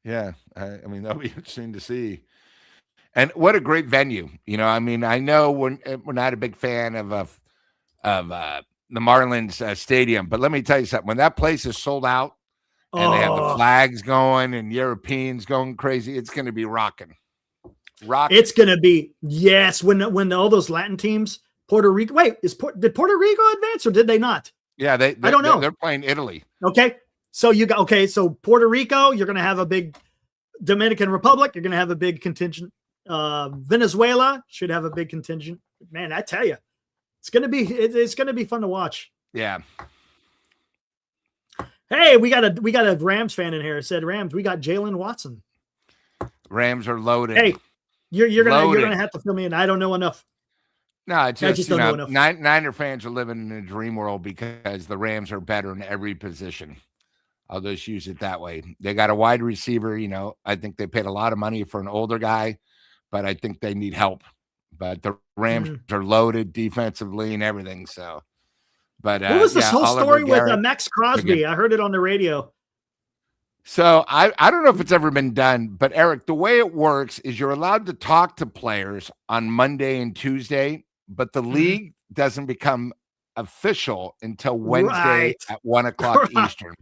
Yeah, I mean that'll be interesting to see. And what a great venue. I mean, I know we're not a big fan of the Marlins stadium, but let me tell you something. When that place is sold out and they have the Oh, flags going and Europeans going crazy, it's going to be rocking. it's going to be, yes, when all those Latin teams, Puerto Rico, wait, did Puerto Rico advance or did they not? Yeah, I don't know. They're playing Italy. Okay. So so Puerto Rico, you're going to have a big Dominican Republic, you're going to have a big contingent. Venezuela should have a big contingent. Man, I tell you, it's going to be fun to watch. Yeah. Hey, we got a Rams fan in here. It said Rams. We got Jalen Watson. Rams are loaded. Hey, you're gonna have to fill me in. I don't know enough. No, it's just don't know enough. Niner fans are living in a dream world because the Rams are better in every position. I'll just use it that way. They got a wide receiver. I think they paid a lot of money for an older guy, but I think they need help. But the Rams are loaded defensively and everything. So, but what was this whole story with Max Crosby? Again. I heard it on the radio. So I don't know if it's ever been done, but Eric, the way it works is you're allowed to talk to players on Monday and Tuesday, but the league doesn't become official until Wednesday at 1:00 Eastern.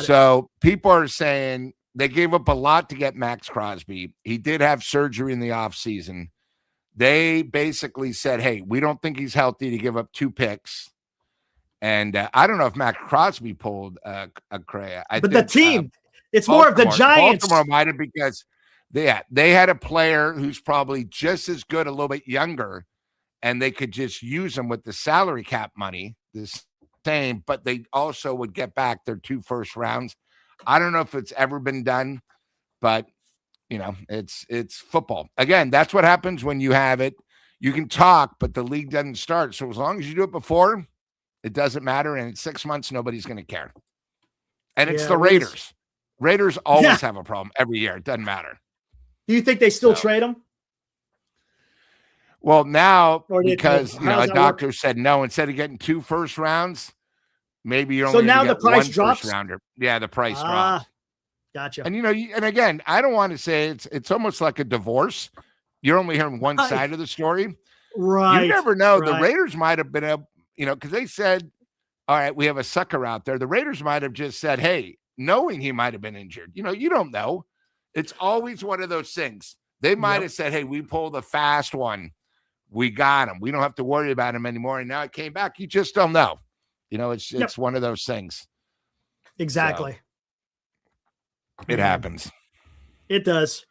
So people are saying they gave up a lot to get Max Crosby. He did have surgery in the offseason. They basically said, hey, we don't think he's healthy to give up 2 picks. And I don't know if Max Crosby pulled a Crea. But the team, it's more of the Giants. Baltimore might have, because they had a player who's probably just as good, a little bit younger, and they could just use him with the salary cap money, the same, but they also would get back their 2 first rounds. I don't know if it's ever been done, but it's football. Again, that's what happens when you have it. You can talk, but the league doesn't start. So as long as you do it before, it doesn't matter. And in 6 months, nobody's going to care. And it's the Raiders. Raiders always have a problem every year. It doesn't matter. Do you think they still trade them? Well, now, because a doctor said no, instead of getting 2 first rounds, maybe you're only so now get the price 1 drops. First rounder. Yeah, the price drops. Gotcha. And and again, I don't want to say it's almost like a divorce. You're only hearing one side of the story. Right. You never know. The Raiders might have been able, because they said, all right, we have a sucker out there. The Raiders might have just said, hey, knowing he might have been injured. You don't know. It's always one of those things. They might have said, hey, we pulled a fast one. We got him. We don't have to worry about him anymore. And now it came back. You just don't know. It's one of those things. Exactly. So, it happens. It does.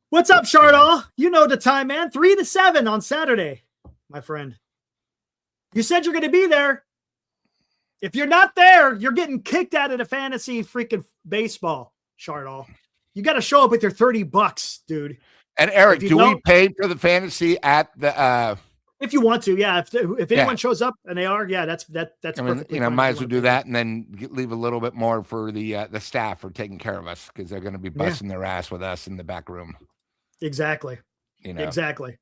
What's up, Chardall? You know the time, man. 3 to 7 on Saturday, my friend. You said you're going to be there. If you're not there, you're getting kicked out of the fantasy freaking baseball, Chardall. You got to show up with your $30, dude. And Eric, do we pay for the fantasy at the if you want to, yeah. If anyone shows up and they are, that's perfectly fine. Might as well do that, and then leave a little bit more for the staff for taking care of us, because they're going to be busting their ass with us in the back room. Exactly. Exactly.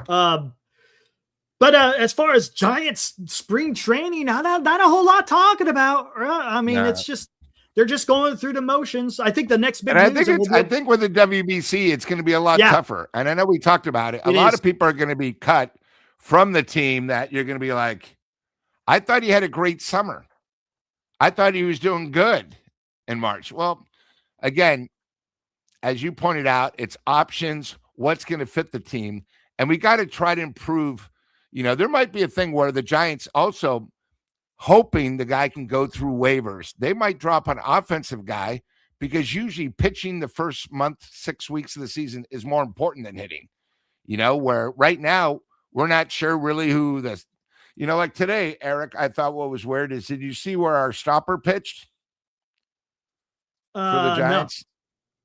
But as far as Giants spring training, not a whole lot talking about. It's just they're just going through the motions. I think the next big news. I think with the WBC, it's going to be a lot tougher. And I know we talked about it. A lot of people are going to be cut from the team that you're going to be like, I thought he had a great summer. I thought he was doing good in March. Well, again, as you pointed out, it's options, what's going to fit the team. And we got to try to improve. There might be a thing where the Giants also hoping the guy can go through waivers. They might drop an offensive guy, because usually pitching the first month, 6 weeks of the season is more important than hitting, where right now we're not sure really who like today, Eric, I thought what was weird is, did you see where our stopper pitched for the Giants?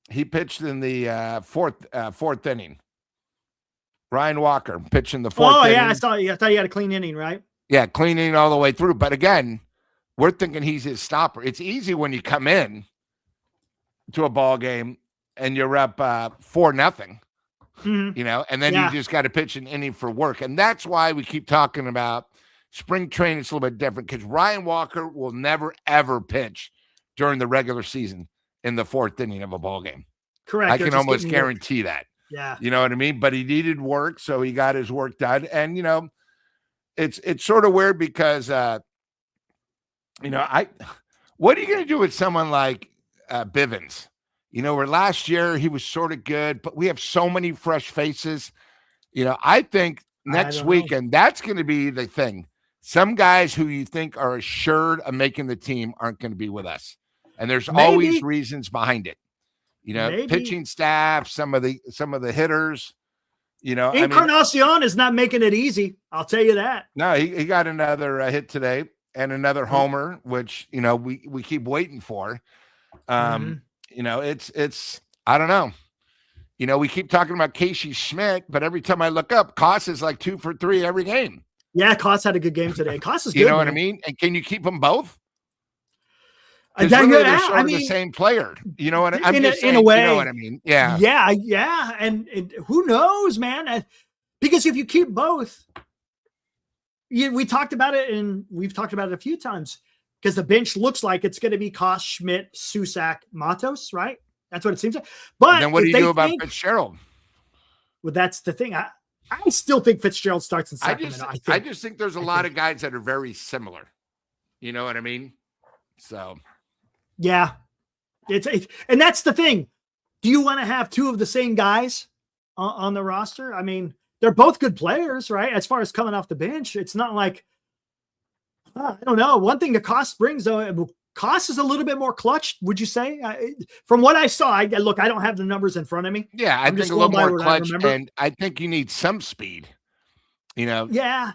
No. He pitched in the fourth inning. Ryan Walker pitching the 4th inning. I saw you. I thought you had a clean inning, right? Yeah, clean inning all the way through. But again, we're thinking he's his stopper. It's easy when you come in to a ball game and you're up 4-0. And then you just got to pitch an inning for work. And that's why we keep talking about spring training. It's a little bit different, because Ryan Walker will never, ever pitch during the regular season. in the fourth inning of a ball game. Correct. I They're can just almost getting work. guarantee that. Yeah. You know what I mean? But he needed work, so he got his work done. And, it's sort of weird because, what are you going to do with someone like Bivens? Where last year he was sort of good, but we have so many fresh faces. I think next weekend, that's going to be the thing. Some guys who you think are assured of making the team aren't going to be with us. And there's always reasons behind it. Pitching staff, some of the hitters, Encarnacion is not making it easy. I'll tell you that. No, he got another hit today and another homer, which, we keep waiting for. It's I don't know. We keep talking about Casey Schmidt, but every time I look up, Koss is like 2 for 3 every game. Yeah, Koss had a good game today. Koss is good. You know what I mean? And can you keep them both? They're the same player. You know what I'm just saying? In a way, you know what I mean? Yeah. Yeah. And who knows, man? Because if you keep both, we talked about it, and we've talked about it a few times, because the bench looks like it's going to be Koss, Schmidt, Susak, Matos, right? That's what it seems like. But then what do you do about Fitzgerald? Well, that's the thing. I still think Fitzgerald starts in Sacramento. I just think there's a lot of guys that are very similar. You know what I mean? So, yeah, and that's the thing. Do you want to have two of the same guys on the roster? I mean, they're both good players, right? As far as coming off the bench, it's not like, I don't know. One thing that Koss brings, though, Koss is a little bit more clutch, would you say? From what I saw, I don't have the numbers in front of me. Yeah, I think a little more clutch, and I think you need some speed. Yeah,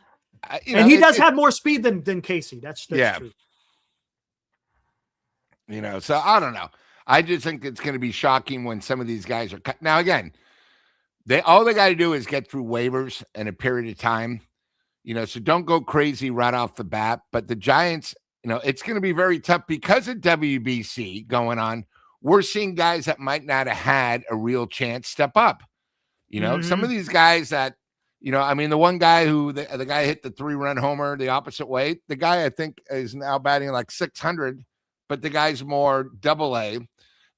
and he does have more speed than Casey. That's true. So I don't know. I just think it's going to be shocking when some of these guys are cut. Now, again, all they got to do is get through waivers in a period of time. So don't go crazy right off the bat. But the Giants, it's going to be very tough because of WBC going on. We're seeing guys that might not have had a real chance step up. Some of these guys that, the one guy who the guy hit the 3-run homer the opposite way. The guy I think is now batting like 600, but the guy's more AA.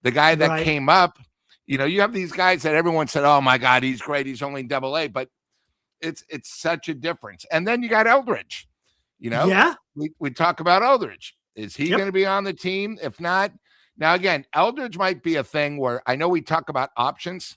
The guy that came up, you have these guys that everyone said, "Oh my God, he's great. He's only AA," but it's such a difference. And then you got Eldridge. Yeah. We talk about Eldridge. Is he going to be on the team? If not, now again, Eldridge might be a thing where I know we talk about options.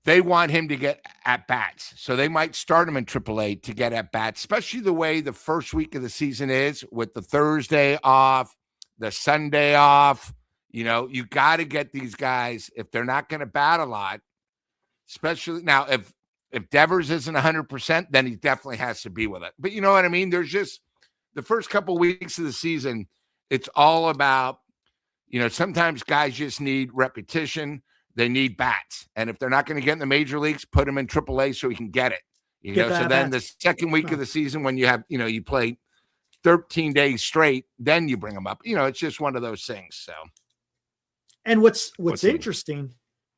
They want him to get at bats. So they might start him in AAA to get at bats, especially the way the first week of the season is with the Thursday off, the Sunday off. You got to get these guys, if they're not going to bat a lot, especially now, if Devers isn't 100%, then he definitely has to be with it. But you know what I mean? There's just the first couple of weeks of the season, it's all about, sometimes guys just need repetition. They need bats. And if they're not going to get in the major leagues, put them in AAA so he can get it. So then the second week of the season, when you have, you play 13 days straight, then you bring them up. It's just one of those things. So, and what's interesting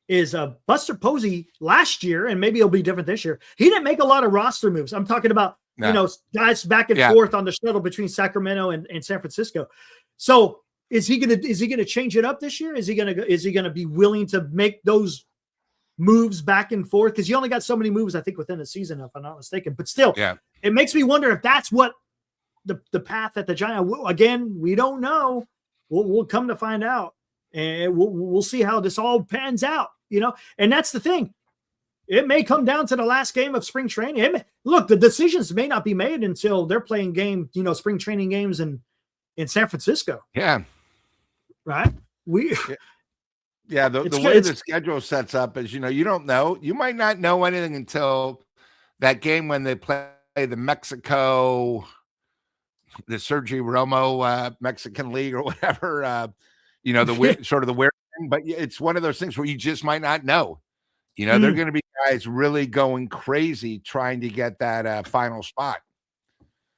is Buster Posey last year, and maybe it'll be different this year. He didn't make a lot of roster moves. I'm talking about, guys back and forth on the shuttle between Sacramento and San Francisco. So is he gonna change it up this year? Is he gonna be willing to make those moves back and forth? Because you only got so many moves, I think, within a season, if I'm not mistaken. But still, it makes me wonder if that's what the path that the Giants. Again, we don't know. We'll come to find out, and we'll see how this all pans out. And that's the thing. It may come down to the last game of spring training. Look, the decisions may not be made until they're playing spring training games in San Francisco. Yeah. Right. The way the schedule sets up is, you don't know. You might not know anything until that game when they play the Mexico, the Sergio Romo Mexican League or whatever. The weird, sort of the weird thing, but it's one of those things where you just might not know. They're going to be guys really going crazy trying to get that final spot.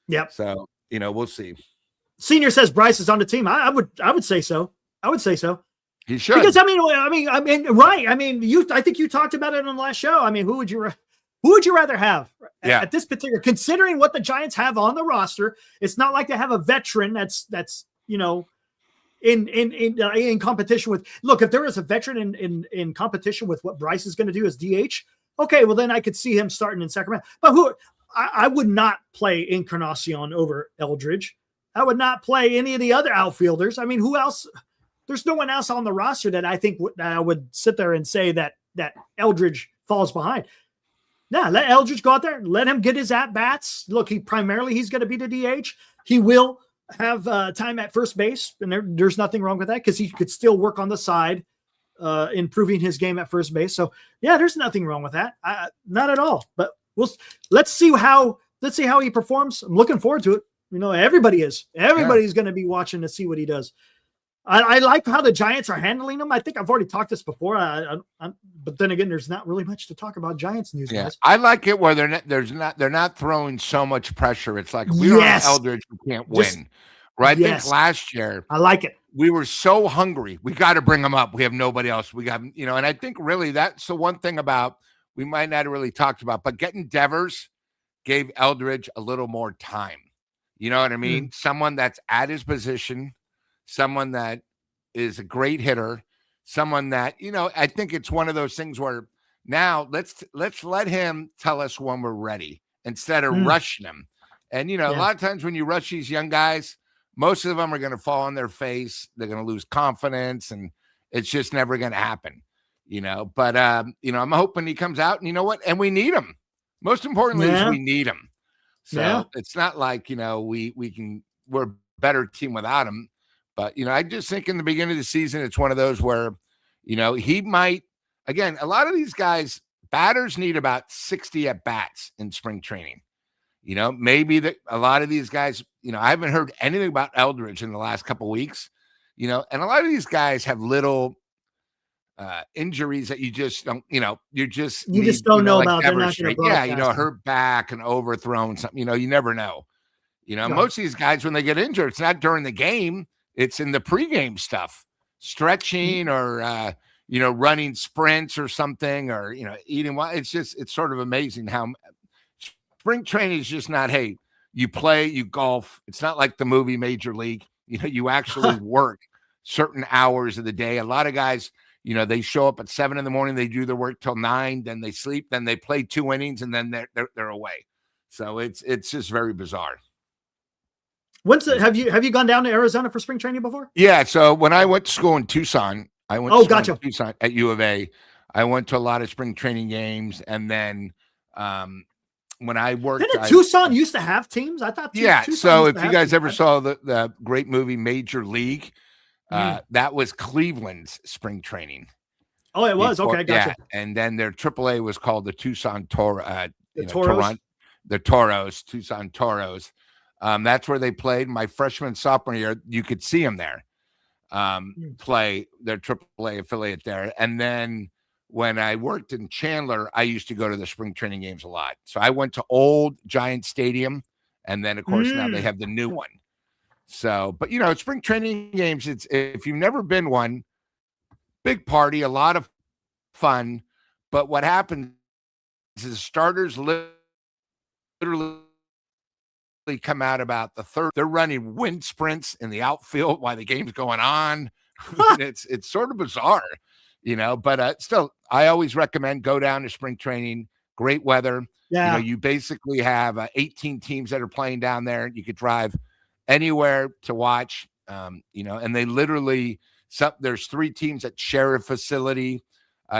Yep. So, we'll see. Senior says Bryce is on the team. I would say so. I would say so. He should. Because I mean, right. I mean, I think you talked about it on the last show. I mean, who would you rather have at this particular, considering what the Giants have on the roster? It's not like they have a veteran that's in competition with. Look, if there is a veteran in competition with what Bryce is going to do as DH, okay, well then I could see him starting in Sacramento. But I would not play Encarnacion over Eldridge. I would not play any of the other outfielders. I mean, who else? There's no one else on the roster that I think that I would sit there and say that Eldridge falls behind. Yeah, let Eldridge go out there. Let him get his at-bats. Look, he's going to be the DH. He will have time at first base, and there's nothing wrong with that because he could still work on the side, improving his game at first base. So, yeah, there's nothing wrong with that. Not at all. But let's see how he performs. I'm looking forward to it. Everybody is. Everybody's going to be watching to see what he does. I like how the Giants are handling them. I think I've already talked this before. But then again, there's not really much to talk about Giants news. Yeah, guys. I like it where they're not throwing so much pressure. It's like if we don't have Eldridge, we can't win. Right? I think last year I like it. We were so hungry. We got to bring them up. We have nobody else. We got and I think really that's the one thing about we might not have really talked about, but getting Devers gave Eldridge a little more time. You know what I mean? Someone that's at his position. Someone that is a great hitter, someone that, I think it's one of those things where now let's let him tell us when we're ready instead of rushing him. And, a lot of times when you rush these young guys, most of them are going to fall on their face. They're going to lose confidence and it's just never going to happen, but, I'm hoping he comes out and you know what? And we need him. Most importantly is we need him. So it's not like, we're a better team without him. But, I just think in the beginning of the season, it's one of those where, he might, again, a lot of these guys, batters need about 60 at-bats in spring training. Maybe a lot of these guys, I haven't heard anything about Eldridge in the last couple of weeks, and a lot of these guys have little injuries that you just don't, you just don't know like about. They're not hurt back and overthrown something, you never know. Most of these guys, when they get injured, it's not during the game. It's in the pregame stuff, stretching or, running sprints or something or, eating. It's sort of amazing how spring training is just not, hey, you play, you golf. It's not like the movie Major League. You actually work certain hours of the day. A lot of guys, they show up at 7 a.m. They do their work till 9, then they sleep, then they play 2 innings and then they're away. So it's just very bizarre. Have you gone down to Arizona for spring training before? Yeah. So when I went to school in Tucson, to Tucson at U of A. I went to a lot of spring training games, and then when I worked, Tucson used to have teams. I thought. Tucson so if you guys ever saw the great movie Major League, that was Cleveland's spring training. Oh, it was. Okay, gotcha. Yeah, and then their AAA was called the Tucson Toros. The Toros, Tucson Toros. That's where they played my freshman, sophomore year. You could see them there play their AAA affiliate there. And then when I worked in Chandler, I used to go to the spring training games a lot. So I went to old Giant Stadium. And then, of course, now they have the new one. So, but, spring training games, if you've never been one, big party, a lot of fun. But what happens is starters literally come out about the third. They're running wind sprints in the outfield while the game's going on. It's sort of bizarre, but still, I always recommend go down to spring training. Great weather. Yeah. You basically have 18 teams that are playing down there. You could drive anywhere to watch, and they literally, there's 3 teams that share a facility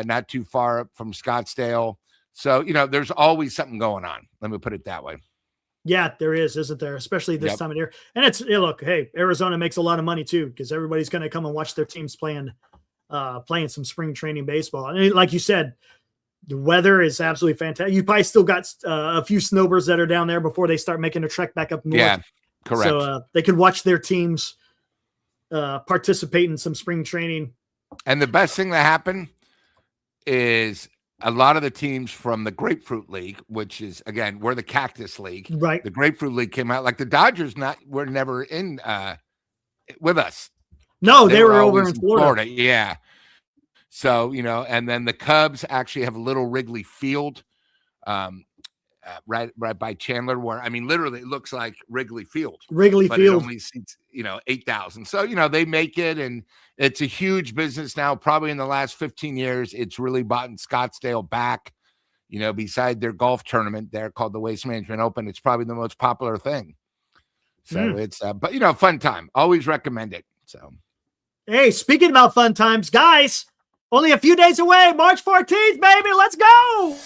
not too far from Scottsdale. So, there's always something going on. Let me put it that way. Yeah, there is, isn't there? Especially this time of year. And look, hey, Arizona makes a lot of money too, because everybody's going to come and watch their teams playing some spring training baseball. And like you said, the weather is absolutely fantastic. You probably still got a few snowbirds that are down there before they start making a trek back up north. Yeah, correct. So they could watch their teams participate in some spring training. And the best thing that happened is a lot of the teams from the Grapefruit League, which is, again, we're the Cactus League. Right. The Grapefruit League came out. Like the Dodgers were never in with us. No, they were over in Florida. Yeah. So, and then the Cubs actually have a little Wrigley Field right by Chandler, where I mean, literally, it looks like Wrigley Field. Wrigley but Field. It only seats 8,000. So they make it, and it's a huge business now. Probably in the last 15 years, it's really bought in Scottsdale back. Beside their golf tournament there called the Waste Management Open, it's probably the most popular thing. So it's but fun time. Always recommend it. So hey, speaking about fun times, guys, only a few days away, March 14th, baby. Let's go.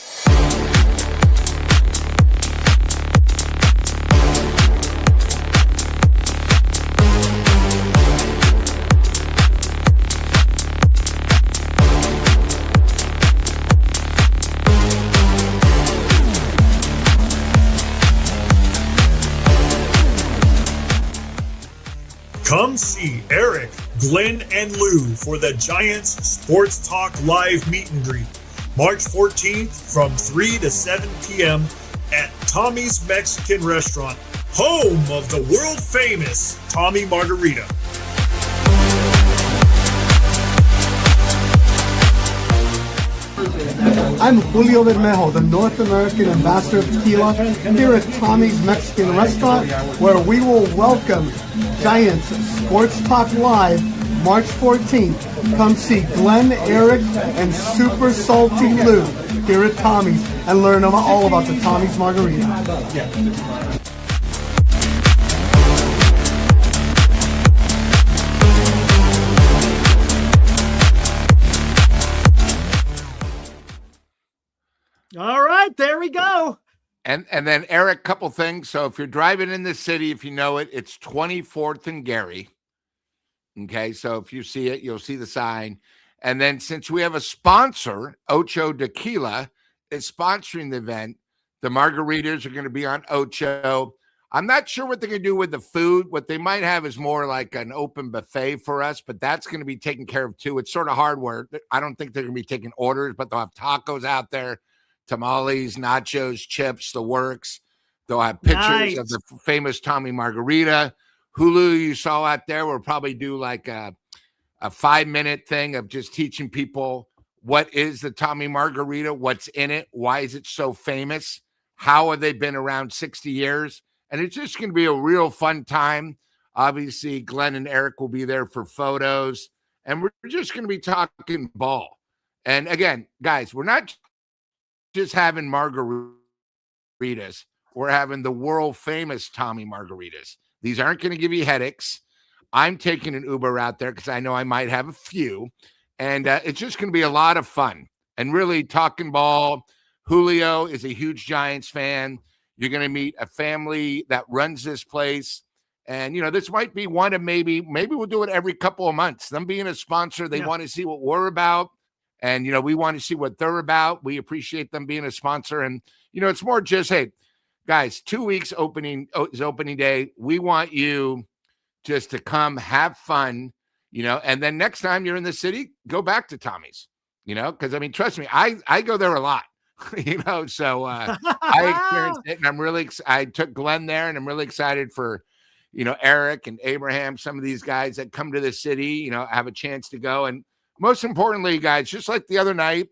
Come see Eric, Glenn, and Lou for the Giants Sports Talk Live meet and greet, March 14th from 3 to 7 p.m. at Tommy's Mexican Restaurant, home of the world-famous Tommy Margarita. I'm Julio Bermejo, the North American Ambassador of Tequila, here at Tommy's Mexican Restaurant, where we will welcome Giants Sports Talk Live, March 14th. Come see Glenn, Eric, and Super Salty Lou here at Tommy's and learn all about the Tommy's Margarita. All right, there we go. And then Eric, couple things. So if you're driving in the city, if you know it, it's 24th and Gary. Okay, so if you see it, you'll see the sign. And then since we have a sponsor, Ocho Tequila is sponsoring the event, the margaritas are going to be on Ocho. I'm not sure what they're going to do with the food. What they might have is more like an open buffet for us, but that's going to be taken care of too. It's sort of hardware. I don't think they're going to be taking orders, but they'll have tacos out there, tamales, nachos, chips, the works. They'll have pictures of the famous Tommy Margarita. Hulu you saw out there will probably do like a 5-minute thing of just teaching people what is the Tommy Margarita, what's in it, why is it so famous, how have they been around 60 years, and it's just going to be a real fun time. Obviously, Glenn and Eric will be there for photos, and we're just going to be talking ball. And again, guys, we're not just having margaritas. We're having the world famous Tommy Margaritas. These aren't going to give you headaches. I'm taking an Uber out there because I know I might have a few. And it's just going to be a lot of fun and really talking ball. Julio is a huge Giants fan. You're going to meet a family that runs this place. And, this might be one of maybe we'll do it every couple of months. Them being a sponsor, they want to see what we're about. And, we want to see what they're about. We appreciate them being a sponsor. And, it's more just, hey, guys, 2 weeks is opening day. We want you just to come have fun, and then next time you're in the city, go back to Tommy's, because, I mean, trust me, I go there a lot, so I experienced it. And I took Glenn there, and I'm really excited for, Eric and Abraham, some of these guys that come to the city, have a chance to go. And most importantly, guys, just like the other night,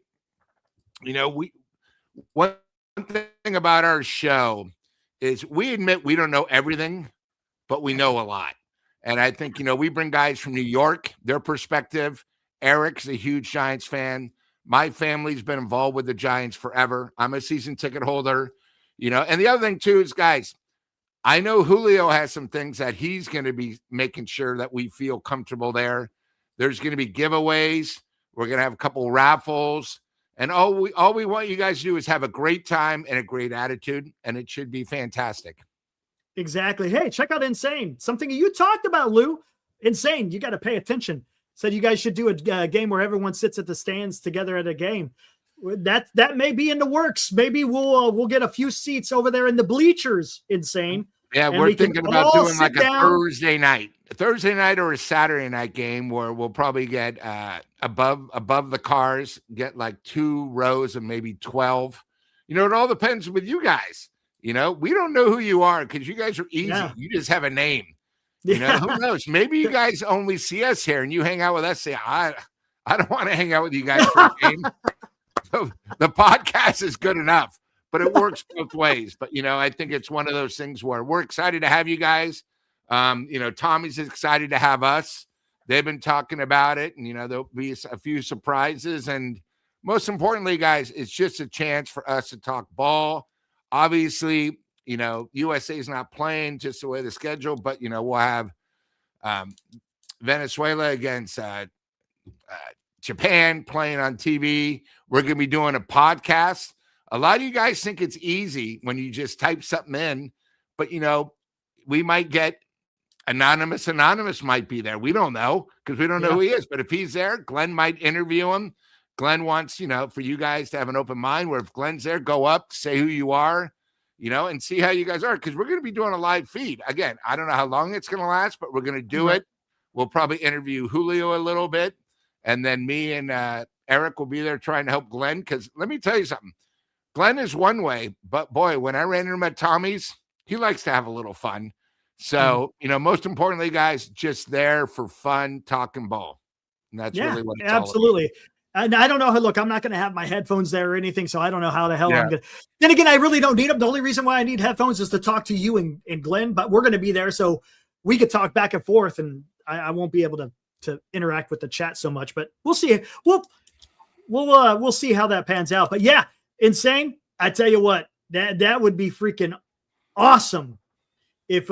one thing about our show is we admit we don't know everything, but we know a lot. And I think, we bring guys from New York, their perspective. Eric's a huge Giants fan. My family's been involved with the Giants forever. I'm a season ticket holder, and the other thing too is, guys, I know Julio has some things that he's going to be making sure that we feel comfortable there. There's going to be giveaways. We're going to have a couple raffles. And all we want you guys to do is have a great time and a great attitude, and it should be fantastic. Exactly. Hey, check out Insane. Something you talked about, Lou. Insane. You got to pay attention. Said you guys should do a game where everyone sits at the stands together at a game. That may be in the works. Maybe we'll get a few seats over there in the bleachers. Insane. Yeah, we're thinking about doing like a Thursday night or a Saturday night game where we'll probably get above the cars, get like 2 rows of maybe 12. It all depends with you guys. We don't know who you are because you guys are easy. Yeah. You just have a name. Who knows? Maybe you guys only see us here and you hang out with us. Say, I don't want to hang out with you guys for a game. So the podcast is good enough. but it works both ways. But, I think it's one of those things where we're excited to have you guys. Tommy's excited to have us. They've been talking about it, and, there'll be a few surprises. And most importantly, guys, it's just a chance for us to talk ball. Obviously, USA is not playing just the way the schedule, but, we'll have Venezuela against Japan playing on TV. We're going to be doing a podcast. A lot of you guys think it's easy when you just type something in, but, we might get Anonymous might be there. We don't know because we don't know who he is. But if he's there, Glenn might interview him. Glenn wants, for you guys to have an open mind where if Glenn's there, go up, say who you are, and see how you guys are. Because we're going to be doing a live feed. Again, I don't know how long it's going to last, but we're going to do it. We'll probably interview Julio a little bit. And then me and Eric will be there trying to help Glenn. Because let me tell you something. Glenn is one way, but boy, when I ran into him at Tommy's, he likes to have a little fun. So, most importantly, guys, just there for fun, talking ball. And that's really what it's absolutely. All about. And I don't know how, look, I'm not going to have my headphones there or anything, so I don't know how the hell I'm going to. Then again, I really don't need them. The only reason why I need headphones is to talk to you and Glenn, but we're going to be there so we could talk back and forth, and I won't be able to interact with the chat so much, but we'll see. We'll see how that pans out. But yeah, insane. I tell you what, that would be freaking awesome. If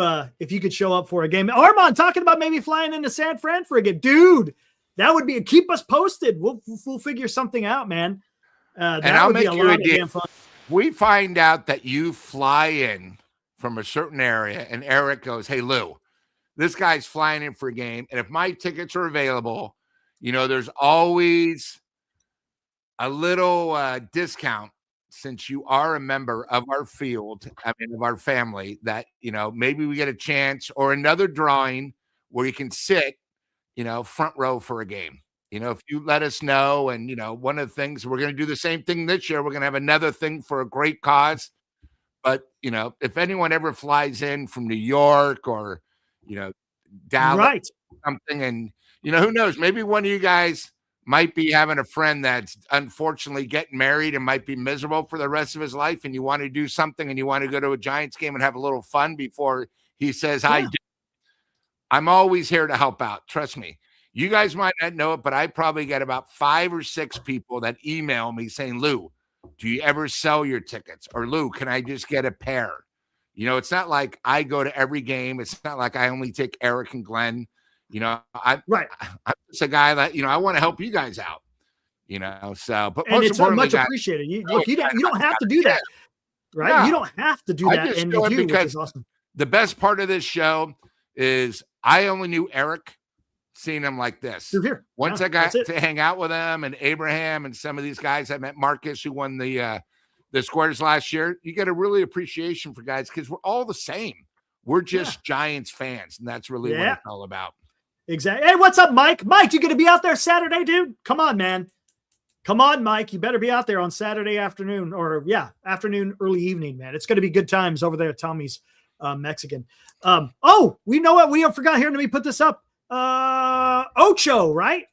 you could show up for a game. Armand talking about maybe flying into San Fran for a game. Dude, that would be keep us posted. We'll figure something out, man. And I'll make you a deal. We find out that you fly in from a certain area and Eric goes, hey, Lou, this guy's flying in for a game. And if my tickets are available, there's always a little discount since you are a member of our field, of our family, that, maybe we get a chance or another drawing where you can sit, front row for a game. If you let us know, and, one of the things, we're going to do the same thing this year. We're going to have another thing for a great cause. But, if anyone ever flies in from New York or, Dallas, something, and, who knows, maybe one of you guys might be having a friend that's unfortunately getting married and might be miserable for the rest of his life, and you want to do something and you want to go to a Giants game and have a little fun before he says hi. I'm always here to help out. Trust me. You guys might not know it, but I probably get about 5 or 6 people that email me saying, Lou, do you ever sell your tickets? Or Lou, can I just get a pair? It's not like I go to every game. It's not like I only take Eric and Glenn. I'm just a guy that, I want to help you guys out, so, but and it's much appreciated. You don't have to do that, right? No, you don't have to do that. And you do, because which is awesome. The best part of this show is I only knew Eric seeing him like this. Here. Once I got to hang out with him and Abraham and some of these guys, I met Marcus, who won the Squares last year. You get a really appreciation for guys because we're all the same. We're just Giants fans, and that's really what it's all about. Exactly. Hey, what's up, Mike? Mike, you going to be out there Saturday, dude? Come on, man. Come on, Mike. You better be out there on Saturday afternoon afternoon, early evening, man. It's going to be good times over there at Tommy's Mexican. We know what? We forgot here. Let me put this up. Ocho, right?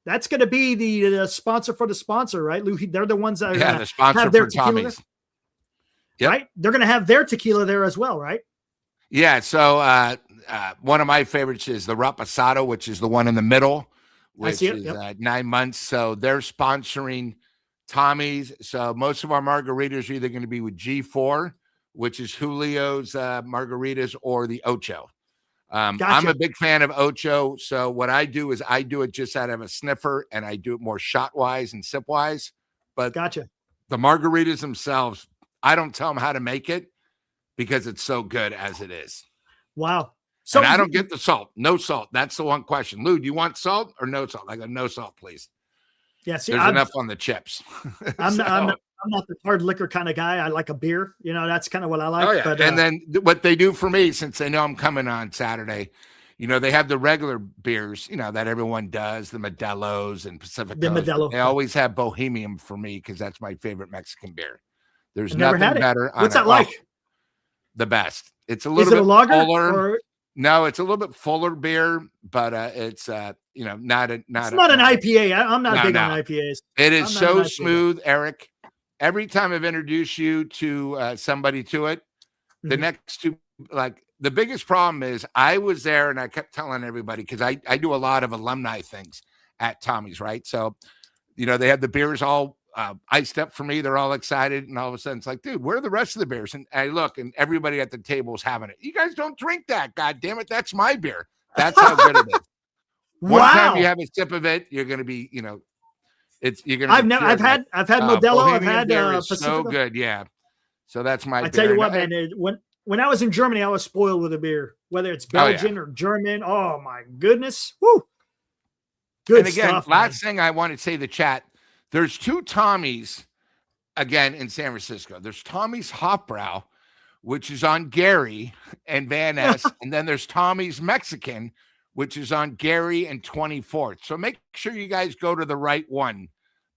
That's going to be the sponsor for the sponsor, right? Lou, they're the ones that are the sponsor have their for Tommy's. Yep. Right? They're going to have their tequila there as well, right? Yeah, so one of my favorites is the Reposado, which is the one in the middle, which is 9 months. So they're sponsoring Tommy's. So most of our margaritas are either going to be with G4, which is Julio's margaritas, or the Ocho. Gotcha. I'm a big fan of Ocho. So what I do is I do it just out of a sniffer, and I do it more shot-wise and sip-wise. But the margaritas themselves, I don't tell them how to make it, because it's so good as it is. Wow. So I don't get the salt. No salt. That's the one question. Lou, do you want salt or no salt? I go, no salt, please. Yeah, see, there's enough on the chips. I'm not the hard liquor kind of guy. I like a beer. That's kind of what I like. Oh, yeah. But, and then what they do for me, since they know I'm coming on Saturday, they have the regular beers, that everyone does, the Modelo's and Pacific Coast. They always have Bohemian for me because that's my favorite Mexican beer. There's nothing better. What's that like? The best. It's a little bit lager fuller. No, it's a little bit fuller beer, but it's not an IPA. I'm not big on IPAs. It is so smooth, Eric. every time I've introduced you to somebody to it, the next two, like the biggest problem is I was there and I kept telling everybody, because I do a lot of alumni things at Tommy's, right? So, they have the beers all iced up for me. They're all excited. And all of a sudden it's like, dude, where are the rest of the beers? And I look and everybody at the table is having it. You guys don't drink that. God damn it. That's my beer. That's how good it is. One time you have a sip of it, you're going to be, you're going to. I've had Modelo. I've had Pacifico. So good. Yeah. So that's my beer. I tell you what, man, when I was in Germany, I was spoiled with a beer, whether it's Belgian or German. Oh my goodness. Woo. Good and again, stuff, last thing I want to say to the chat, there's two Tommies again in San Francisco. There's Tommy's Hopbrow, which is on Gary and Van Ness. And then there's Tommy's Mexican, which is on Gary and 24th. So make sure you guys go to the right one.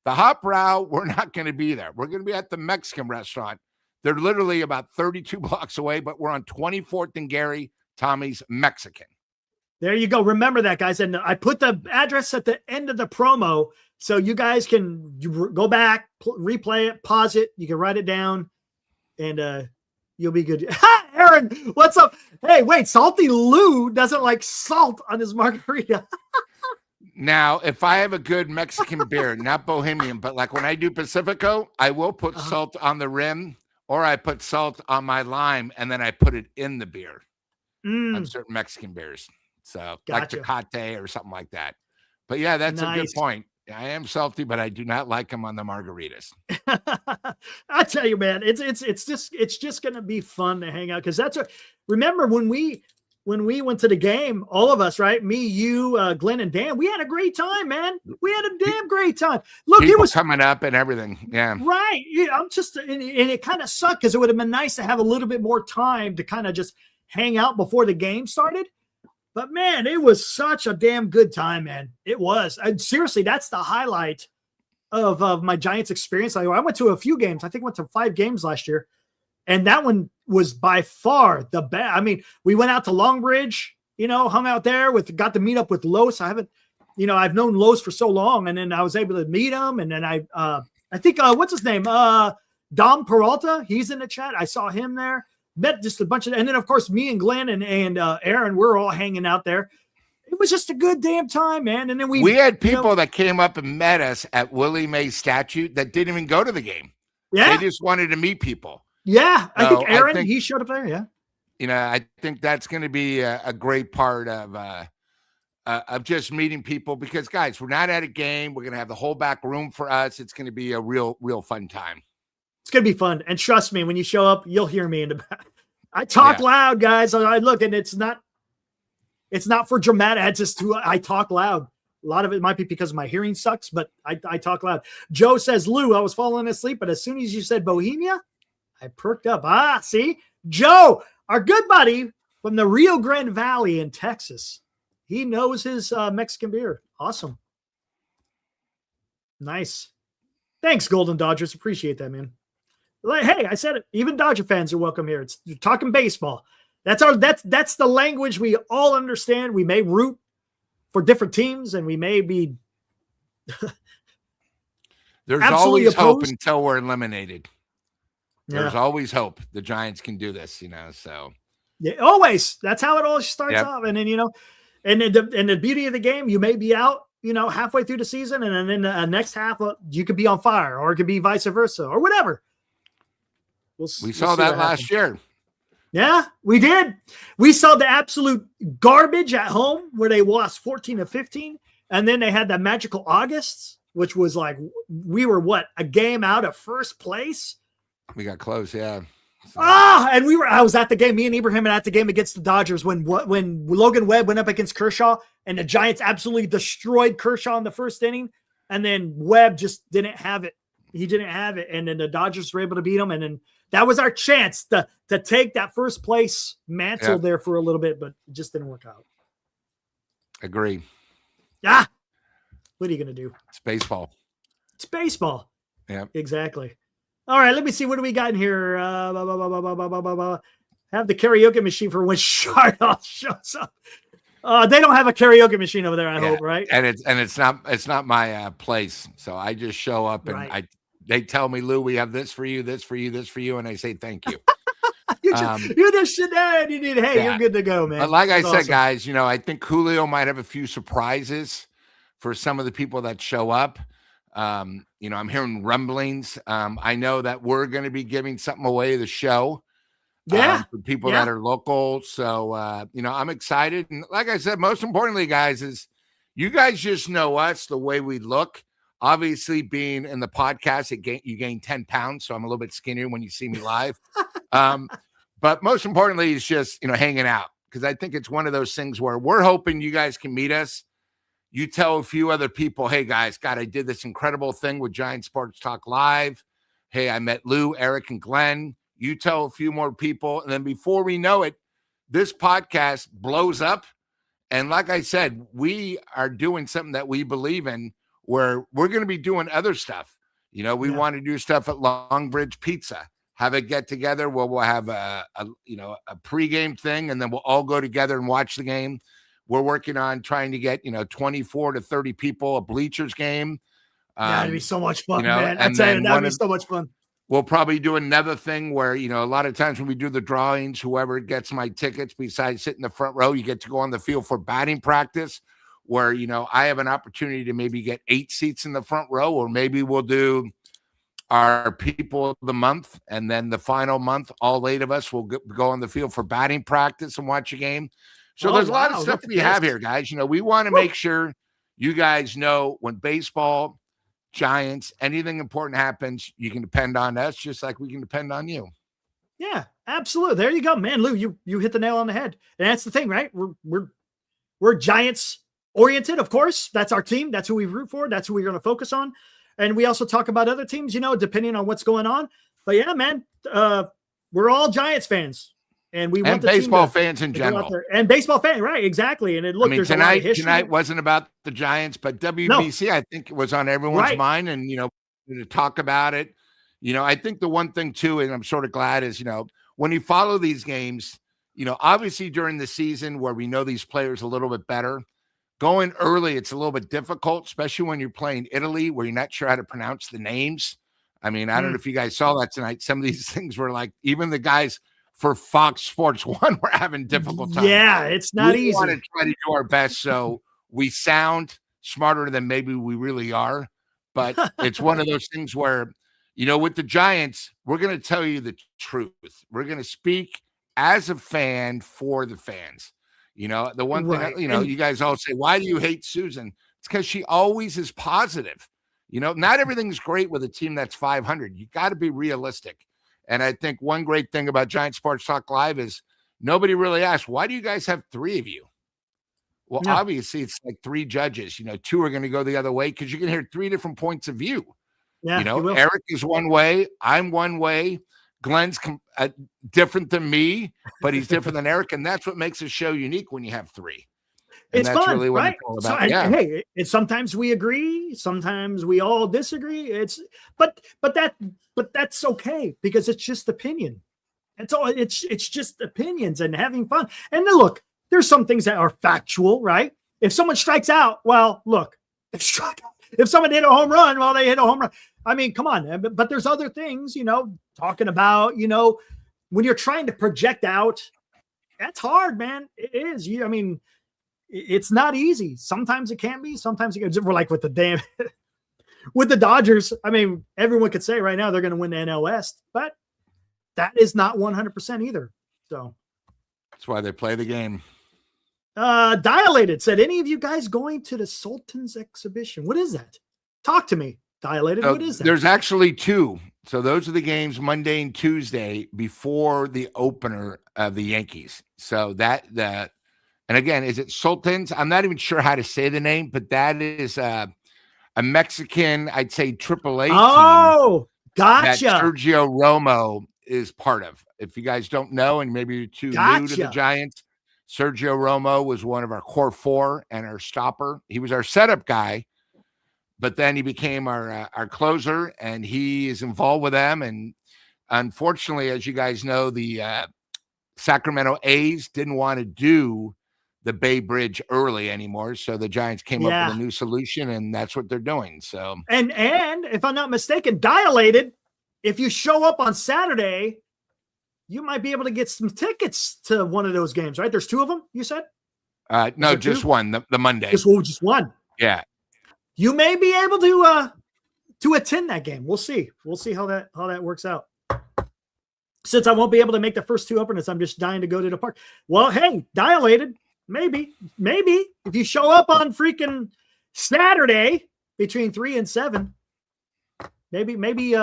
The Hopbrow, we're not going to be there. We're going to be at the Mexican restaurant. They're literally about 32 blocks away, but we're on 24th and Gary, Tommy's Mexican. There you go. Remember that, guys. And I put the address at the end of the promo so you guys can go back, replay it, pause it. You can write it down, and you'll be good. Aaron, what's up? Hey, wait, Salty Lou doesn't like salt on his margarita. Now, if I have a good Mexican beer, not Bohemian, but like when I do Pacifico, I will put salt on the rim, or I put salt on my lime, and then I put it in the beer on certain Mexican beers. So like Tecate or something like that. But yeah, that's a good point. I am salty, but I do not like them on the margaritas. I tell you, man, it's just going to be fun to hang out. Cause remember when we went to the game, all of us, right? Me, you, Glenn and Dan, we had a great time, man. We had a damn great time. Look, people it was coming up and everything. Yeah. Right. Yeah. And it kind of sucked because it would have been nice to have a little bit more time to kind of just hang out before the game started. But man, it was such a damn good time, man. It was. And seriously, that's the highlight of my Giants experience. I went to a few games. I think I went to 5 games last year. And that one was by far the best. I mean, we went out to Longbridge, hung out there got to meet up with Los. I've known Los for so long, and then I was able to meet him. And then I think, what's his name? Dom Peralta. He's in the chat. I saw him there. Met just a bunch of, and then of course me and Glenn and Aaron, we're all hanging out there. It was just a good damn time, man. And then we had people that came up and met us at Willie Mays statue that didn't even go to the game. Yeah, they just wanted to meet people. Yeah, I think Aaron, he showed up there. Yeah, I think that's going to be a great part of just meeting people, because guys, we're not at a game. We're going to have the whole back room for us. It's going to be a real fun time. It's going to be fun. And trust me, when you show up, you'll hear me in the back. I talk loud, guys. I look, and it's not for dramatic. It's just I talk loud. A lot of it might be because my hearing sucks, but I talk loud. Joe says, Lou, I was falling asleep, but as soon as you said Bohemia, I perked up. See? Joe, our good buddy from the Rio Grande Valley in Texas. He knows his Mexican beer. Awesome. Nice. Thanks, Golden Dodgers. Appreciate that, man. Hey, I said it. Even Dodger fans are welcome here. It's talking baseball. That's the language we all understand. We may root for different teams, and we may be there's always hope until we're eliminated. There's always hope. The Giants can do this, so yeah, always. That's how it all starts off. And then and the beauty of the game, you may be out, halfway through the season, and then in the next half, you could be on fire, or it could be vice versa, or whatever. We saw that last year. Yeah, we did. We saw the absolute garbage at home where they lost 14-15. And then they had that magical August, which was like, we were a game out of first place. We got close. Yeah. So. I was at the game. Me and Ibrahim were at the game against the Dodgers when Logan Webb went up against Kershaw, and the Giants absolutely destroyed Kershaw in the first inning. And then Webb just didn't have it. He didn't have it. And then the Dodgers were able to beat him. And then that was our chance to take that first place mantle there for a little bit, but it just didn't work out. Agree. Yeah. What are you going to do? It's baseball. It's baseball. Yeah. Exactly. All right. Let me see. What do we got in here? Have the karaoke machine for when Charlotte shows up. They don't have a karaoke machine over there, I hope, right? And it's not my place. So I just show up and they tell me, Lou, we have this for you, this for you, this for you, and I say thank you. You're just sitting there and you need, hey, you're good to go, man. But like That's I said, awesome. guys, I think Julio might have a few surprises for some of the people that show up. I'm hearing rumblings. I know that we're going to be giving something away the show. For people that are local. So, I'm excited. And like I said, most importantly, guys, is you guys just know us, the way we look. Obviously, being in the podcast, you gain 10 pounds. So I'm a little bit skinnier when you see me live. But most importantly, is just, hanging out. Because I think it's one of those things where we're hoping you guys can meet us. You tell a few other people, hey, guys, God, I did this incredible thing with Giant Sports Talk Live. Hey, I met Lou, Eric, and Glenn. You tell a few more people. And then before we know it, this podcast blows up. And like I said, we are doing something that we believe in where we're going to be doing other stuff. We want to do stuff at Longbridge Pizza, have a get together where we'll have a pregame thing, and then we'll all go together and watch the game. We're working on trying to get, 24 to 30 people, a bleachers game. That'd be so much fun, man. I tell you, that'd be so much fun. We'll probably do another thing where, a lot of times when we do the drawings, whoever gets my tickets, besides sitting in the front row, you get to go on the field for batting practice where, I have an opportunity to maybe get 8 seats in the front row, or maybe we'll do our people of the month. And then the final month, all 8 of us will go on the field for batting practice and watch a game. So there's a lot of stuff we have here, guys. We want to make sure you guys know when baseball, Giants, anything important happens, you can depend on us just like we can depend on you. Yeah, absolutely. There you go, man. Lou, you hit the nail on the head. And that's the thing, right? We're Giants oriented, of course. That's our team. That's who we root for. That's who we're going to focus on. And we also talk about other teams, depending on what's going on. But yeah, man, we're all Giants fans. And we want the baseball fans in general. And baseball fans, right? Exactly. And there's tonight, a lot of history. Tonight wasn't about the Giants, but WBC, I think, was on everyone's mind. And, to talk about it, I think the one thing too, and I'm sort of glad is, when you follow these games, obviously during the season where we know these players a little bit better, going early, it's a little bit difficult, especially when you're playing Italy, where you're not sure how to pronounce the names. I mean, I don't know if you guys saw that tonight. Some of these things were like, even the guys for Fox Sports 1 were having difficult time. Yeah, it's not easy. We want to try to do our best so we sound smarter than maybe we really are. But it's one of those things where, with the Giants, we're going to tell you the truth. We're going to speak as a fan for the fans. The one thing, you guys all say, why do you hate Susan? It's because she always is positive. Not everything's great with a team that's 500. You got to be realistic. And I think one great thing about Giant Sports Talk Live is nobody really asked, why do you guys have 3 of you? Well, obviously it's like 3 judges, 2 are going to go the other way because you can hear 3 different points of view. Yeah, Eric is one way. I'm one way. Glenn's different than me, but he's different than Eric. And that's what makes a show unique when you have 3. And it's that's fun, really what right? it's all about. Hey, it's sometimes we agree, sometimes we all disagree. But that's okay because it's just opinion. It's just opinions and having fun. And then look, there's some things that are factual, right? If someone strikes out, well, look, if someone hit a home run, well, they hit a home run. I mean, come on. But there's other things, talking about, when you're trying to project out, that's hard, man. It is. It's not easy. Sometimes it can be. Sometimes it can. We're like with the Dodgers. I mean, everyone could say right now they're going to win the NL West, but that is not 100% either. So that's why they play the game. Dilated said, any of you guys going to the Sultans exhibition? What is that? Talk to me. Dilated. What is that? There's actually 2. So those are the games Monday and Tuesday before the opener of the Yankees. So and again, is it Sultans? I'm not even sure how to say the name, but that is a Mexican, I'd say AAA team. Oh, gotcha. That Sergio Romo is part of. If you guys don't know, and maybe you're too new to the Giants, Sergio Romo was one of our core 4 and our stopper. He was our setup guy, but then he became our closer, and he is involved with them. And unfortunately, as you guys know, the Sacramento A's didn't want to do the Bay Bridge early anymore. So the Giants came up with a new solution, and that's what they're doing. So and if I'm not mistaken, Dilated, if you show up on Saturday, you might be able to get some tickets to one of those games, right? There's 2 of them, you said? No, just 1, the Monday. Just one. Yeah. You may be able to attend that game. We'll see. We'll see how that works out. Since I won't be able to make the first 2 openers, I'm just dying to go to the park. Well, hey, Dilated, maybe if you show up on freaking Saturday between 3 and 7, maybe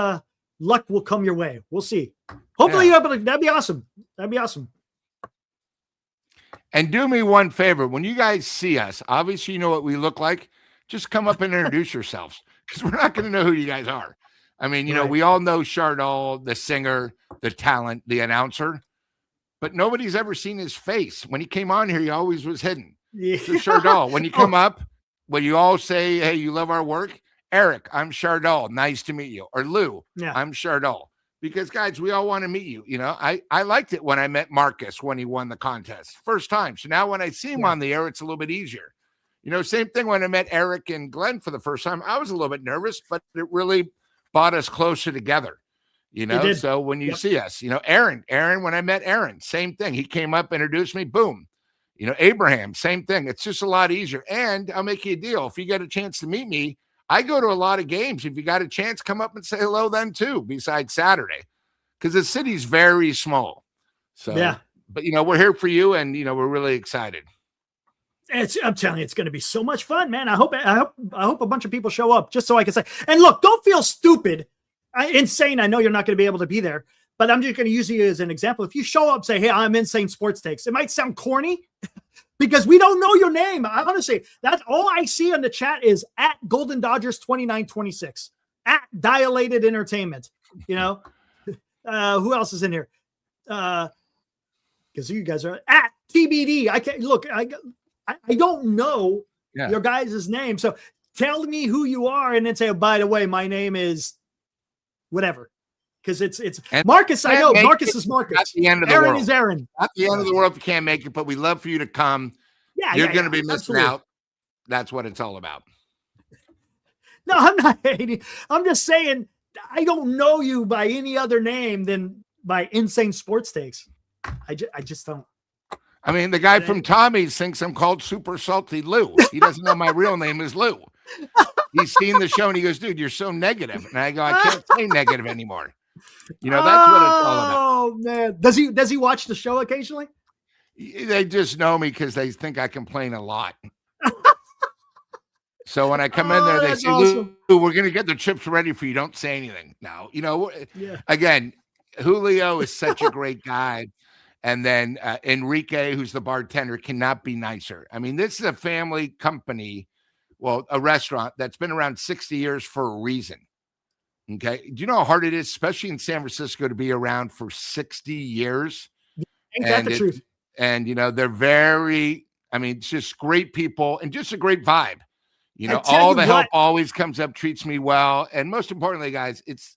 luck will come your way. We'll see. Hopefully you're able to. That'd be awesome. That'd be awesome. And do me one favor. When you guys see us, obviously you know what we look like. Just come up and introduce yourselves, because we're not going to know who you guys are. I mean, you know, we all know Chardol, the singer, the talent, the announcer, but nobody's ever seen his face. When he came on here, he always was hidden. Yeah. So Chardol, when you come up, when you all say, hey, you love our work, Eric, I'm Chardol. Nice to meet you. Or Lou, I'm Chardol. Because, guys, we all want to meet you. You know, I liked it when I met Marcus when he won the contest. First time. So now when I see him on the air, it's a little bit easier. You know, same thing when I met Eric and Glenn for the first time. I was a little bit nervous, but it really brought us closer together. You know, so when you see us, you know, Aaron, when I met Aaron, same thing. He came up, introduced me, boom. You know, Abraham, same thing. It's just a lot easier. And I'll make you a deal. If you get a chance to meet me, I go to a lot of games. If you got a chance, come up and say hello then too, besides Saturday, because the city's very small. So, but, you know, we're here for you, and, you know, we're really excited. I'm telling you, it's going to be so much fun, man. I hope a bunch of people show up just so I can say, and look, don't feel stupid. Insane. I know you're not going to be able to be there, but I'm just going to use you as an example. If you show up, say, hey, I'm Insane Sports Takes. It might sound corny because we don't know your name. Honestly, that's all I see on the chat is at Golden Dodgers 2926, at Dilated Entertainment. You know, who else is in here? Because you guys are at TBD. I can't look. I don't know your guys' name. So tell me who you are and then say, oh, by the way, my name is whatever. Because it's Marcus. I know Marcus is Marcus. At the end of the Aaron world. is Aaron. At the end of the world, if you can't make it, but we love for you to come. You're going to be missing out. That's what it's all about. No, I'm not hating. I'm just saying I don't know you by any other name than by Insane Sports Takes. I just don't. I mean, the guy from Tommy's thinks I'm called Super Salty Lou. He doesn't know my real name is Lou. He's seen the show and he goes, dude, you're so negative. And I go, I can't say negative anymore. You know, that's what it's all about. Oh, man. Does he watch the show occasionally? They just know me because they think I complain a lot. So when I come in there, they say, awesome. Lou, we're going to get the chips ready for you. Don't say anything. Now, you know, again, Julio is such a great guy. And then Enrique, who's the bartender, cannot be nicer. I mean, this is a family company, well, a restaurant that's been around 60 years for a reason. Okay. Do you know how hard it is, especially in San Francisco, to be around for 60 years? Ain't that the truth? And, you know, they're very, I mean, it's just great people and just a great vibe. You know, all the help always comes up, treats me well. And most importantly, guys, it's,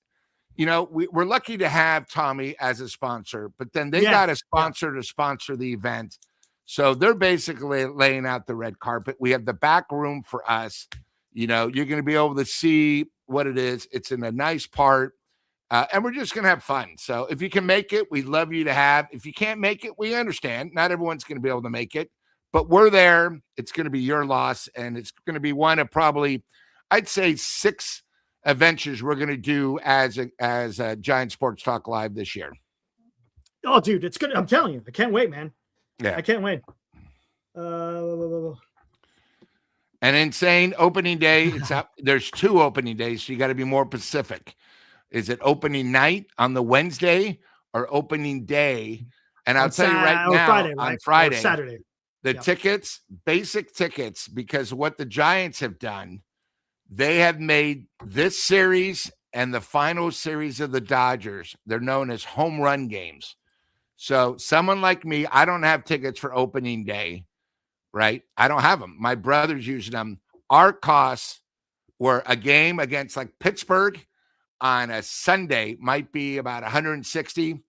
you know, we're lucky to have Tommy as a sponsor, but then they got a sponsor to sponsor the event. So they're basically laying out the red carpet. We have the back room for us. You know, you're going to be able to see what it is. It's in a nice part. And we're just going to have fun. So if you can make it, we'd love you to have. If you can't make it, we understand. Not everyone's going to be able to make it, but we're there. It's going to be your loss. And it's going to be one of probably, I'd say 6 adventures we're going to do as a Giant Sports Talk Live this year. Oh, dude, it's good. I'm telling you, I can't wait, man. Yeah, I can't wait. And Insane opening day. It's up. There's 2 opening days, so you got to be more specific. Is it opening night on the Wednesday or opening day? And I'll tell you right now, Friday, right? On Friday, or Saturday, the tickets, basic tickets, because what the Giants have done. They have made this series and the final series of the Dodgers, they're known as home run games. So someone like me, I don't have tickets for opening day, right? I don't have them. My brother's using them. Our costs were a game against like Pittsburgh on a Sunday might be about $160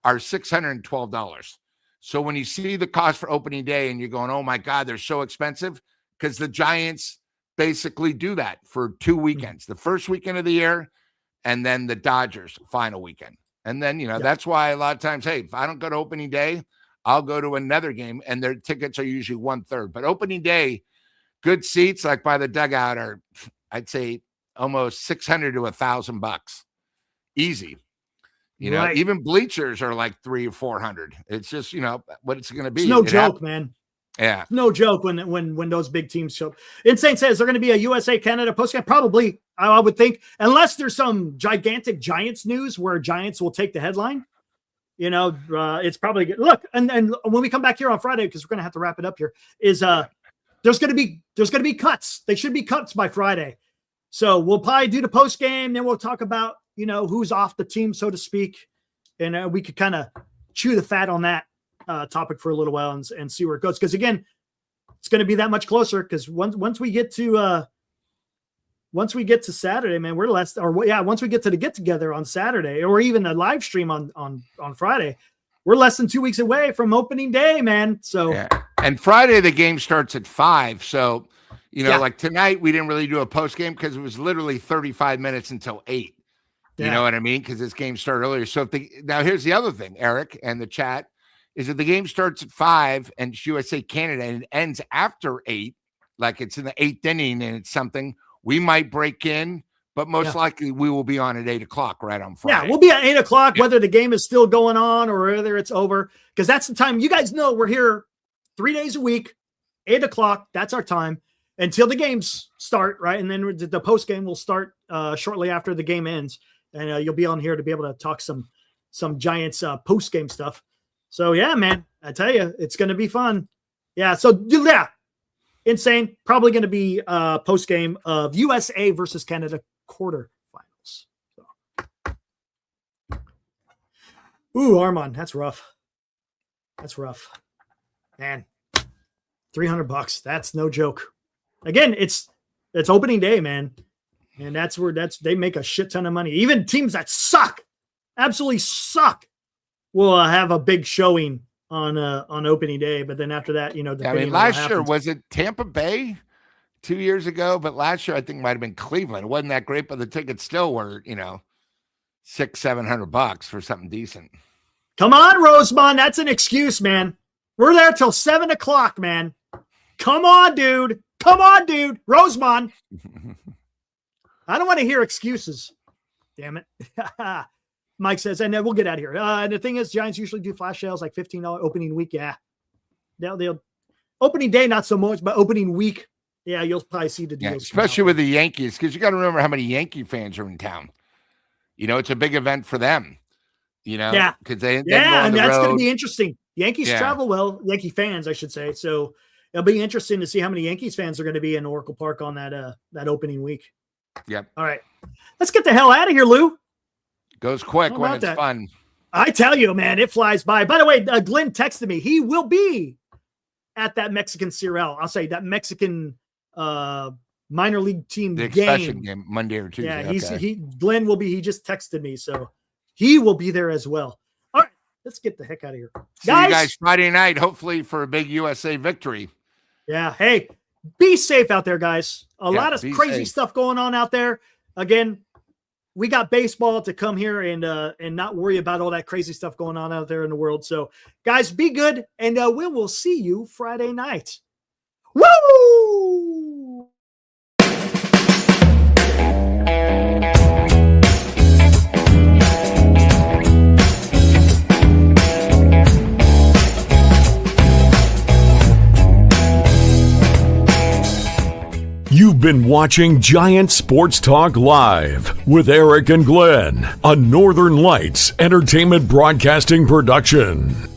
or $612. So when you see the cost for opening day and you're going, oh my God, they're so expensive, because the Giants basically do that for 2 weekends, the first weekend of the year and then the Dodgers final weekend. And then, that's why a lot of times, hey, if I don't go to opening day, I'll go to another game, and their tickets are usually 1/3. But opening day, good seats like by the dugout are, I'd say, almost $600 to $1,000. Easy. Right. Even bleachers are like $300 or $400. It's just, what it's going to be. It's no joke, man. Yeah. No joke when those big teams show up. Insane says they're going to be a USA Canada postgame. Probably, I would think, unless there's some gigantic Giants news where Giants will take the headline. It's probably good. Look, and when we come back here on Friday, because we're going to have to wrap it up here, is there's going to be cuts. They should be cuts by Friday. So we'll probably do the post game, then we'll talk about who's off the team, so to speak, and we could kind of chew the fat on that topic for a little while and see where it goes. Because again, it's going to be that much closer. Because once we get to Saturday, man, once we get to the get together on Saturday, or even a live stream on Friday, we're less than 2 weeks away from opening day, man. So yeah. And Friday the game starts at 5. So like tonight we didn't really do a post game because it was literally 35 minutes until 8. You know what I mean? Because this game started earlier. So now here's the other thing, Eric, and the chat, is that the game starts at 5 and it's USA Canada and it ends after 8, like it's in the 8th inning and it's something we might break in, but most likely we will be on at 8:00 right on Friday. Yeah, we'll be at 8:00, whether the game is still going on or whether it's over, because that's the time. You guys know we're here 3 days a week, 8:00. That's our time until the games start, right? And then the post game will start shortly after the game ends. And you'll be on here to be able to talk some Giants post-game stuff. So, yeah, man, I tell you, it's going to be fun. Yeah, so, yeah, insane. Probably going to be post-game of USA versus Canada quarterfinals. So. Ooh, Armand, that's rough. That's rough. Man, $300. That's no joke. Again, it's opening day, man. And that's where they make a shit ton of money. Even teams that suck, absolutely suck, will have a big showing on opening day. But then after that, last year, was it Tampa Bay 2 years ago? But last year, I think it might have been Cleveland. It wasn't that great, but the tickets still were, $600-$700 for something decent. Come on, Rosemont. That's an excuse, man. We're there till 7:00, man. Come on, dude. Rosemont. I don't want to hear excuses. Damn it. Mike says, and then we'll get out of here. And the thing is, Giants usually do flash sales like $15 opening week. Yeah. They'll opening day, not so much, but opening week. Yeah, you'll probably see the deals. Yeah, especially with the Yankees, because you got to remember how many Yankee fans are in town. It's a big event for them. Yeah. Because they and that's going to be interesting. Yankees travel well, Yankee fans, I should say. So it'll be interesting to see how many Yankees fans are going to be in Oracle Park on that opening week. Yep. All right. Let's get the hell out of here, Lou. Goes quick when it's fun. I tell you, man, it flies by. By the way, Glenn texted me. He will be at that Mexican CRL. I'll say that Mexican minor league team game Monday or Tuesday. Yeah, Glenn will be. He just texted me, so he will be there as well. All right, let's get the heck out of here. See you guys Friday night, hopefully for a big USA victory. Yeah. Hey, be safe out there, guys. A lot of crazy stuff going on out there. Again, we got baseball to come here and not worry about all that crazy stuff going on out there in the world. So, guys, be good, and we will see you Friday night. Woo! You've been watching Giant Sports Talk Live with Eric and Glenn, a Northern Lights Entertainment Broadcasting production.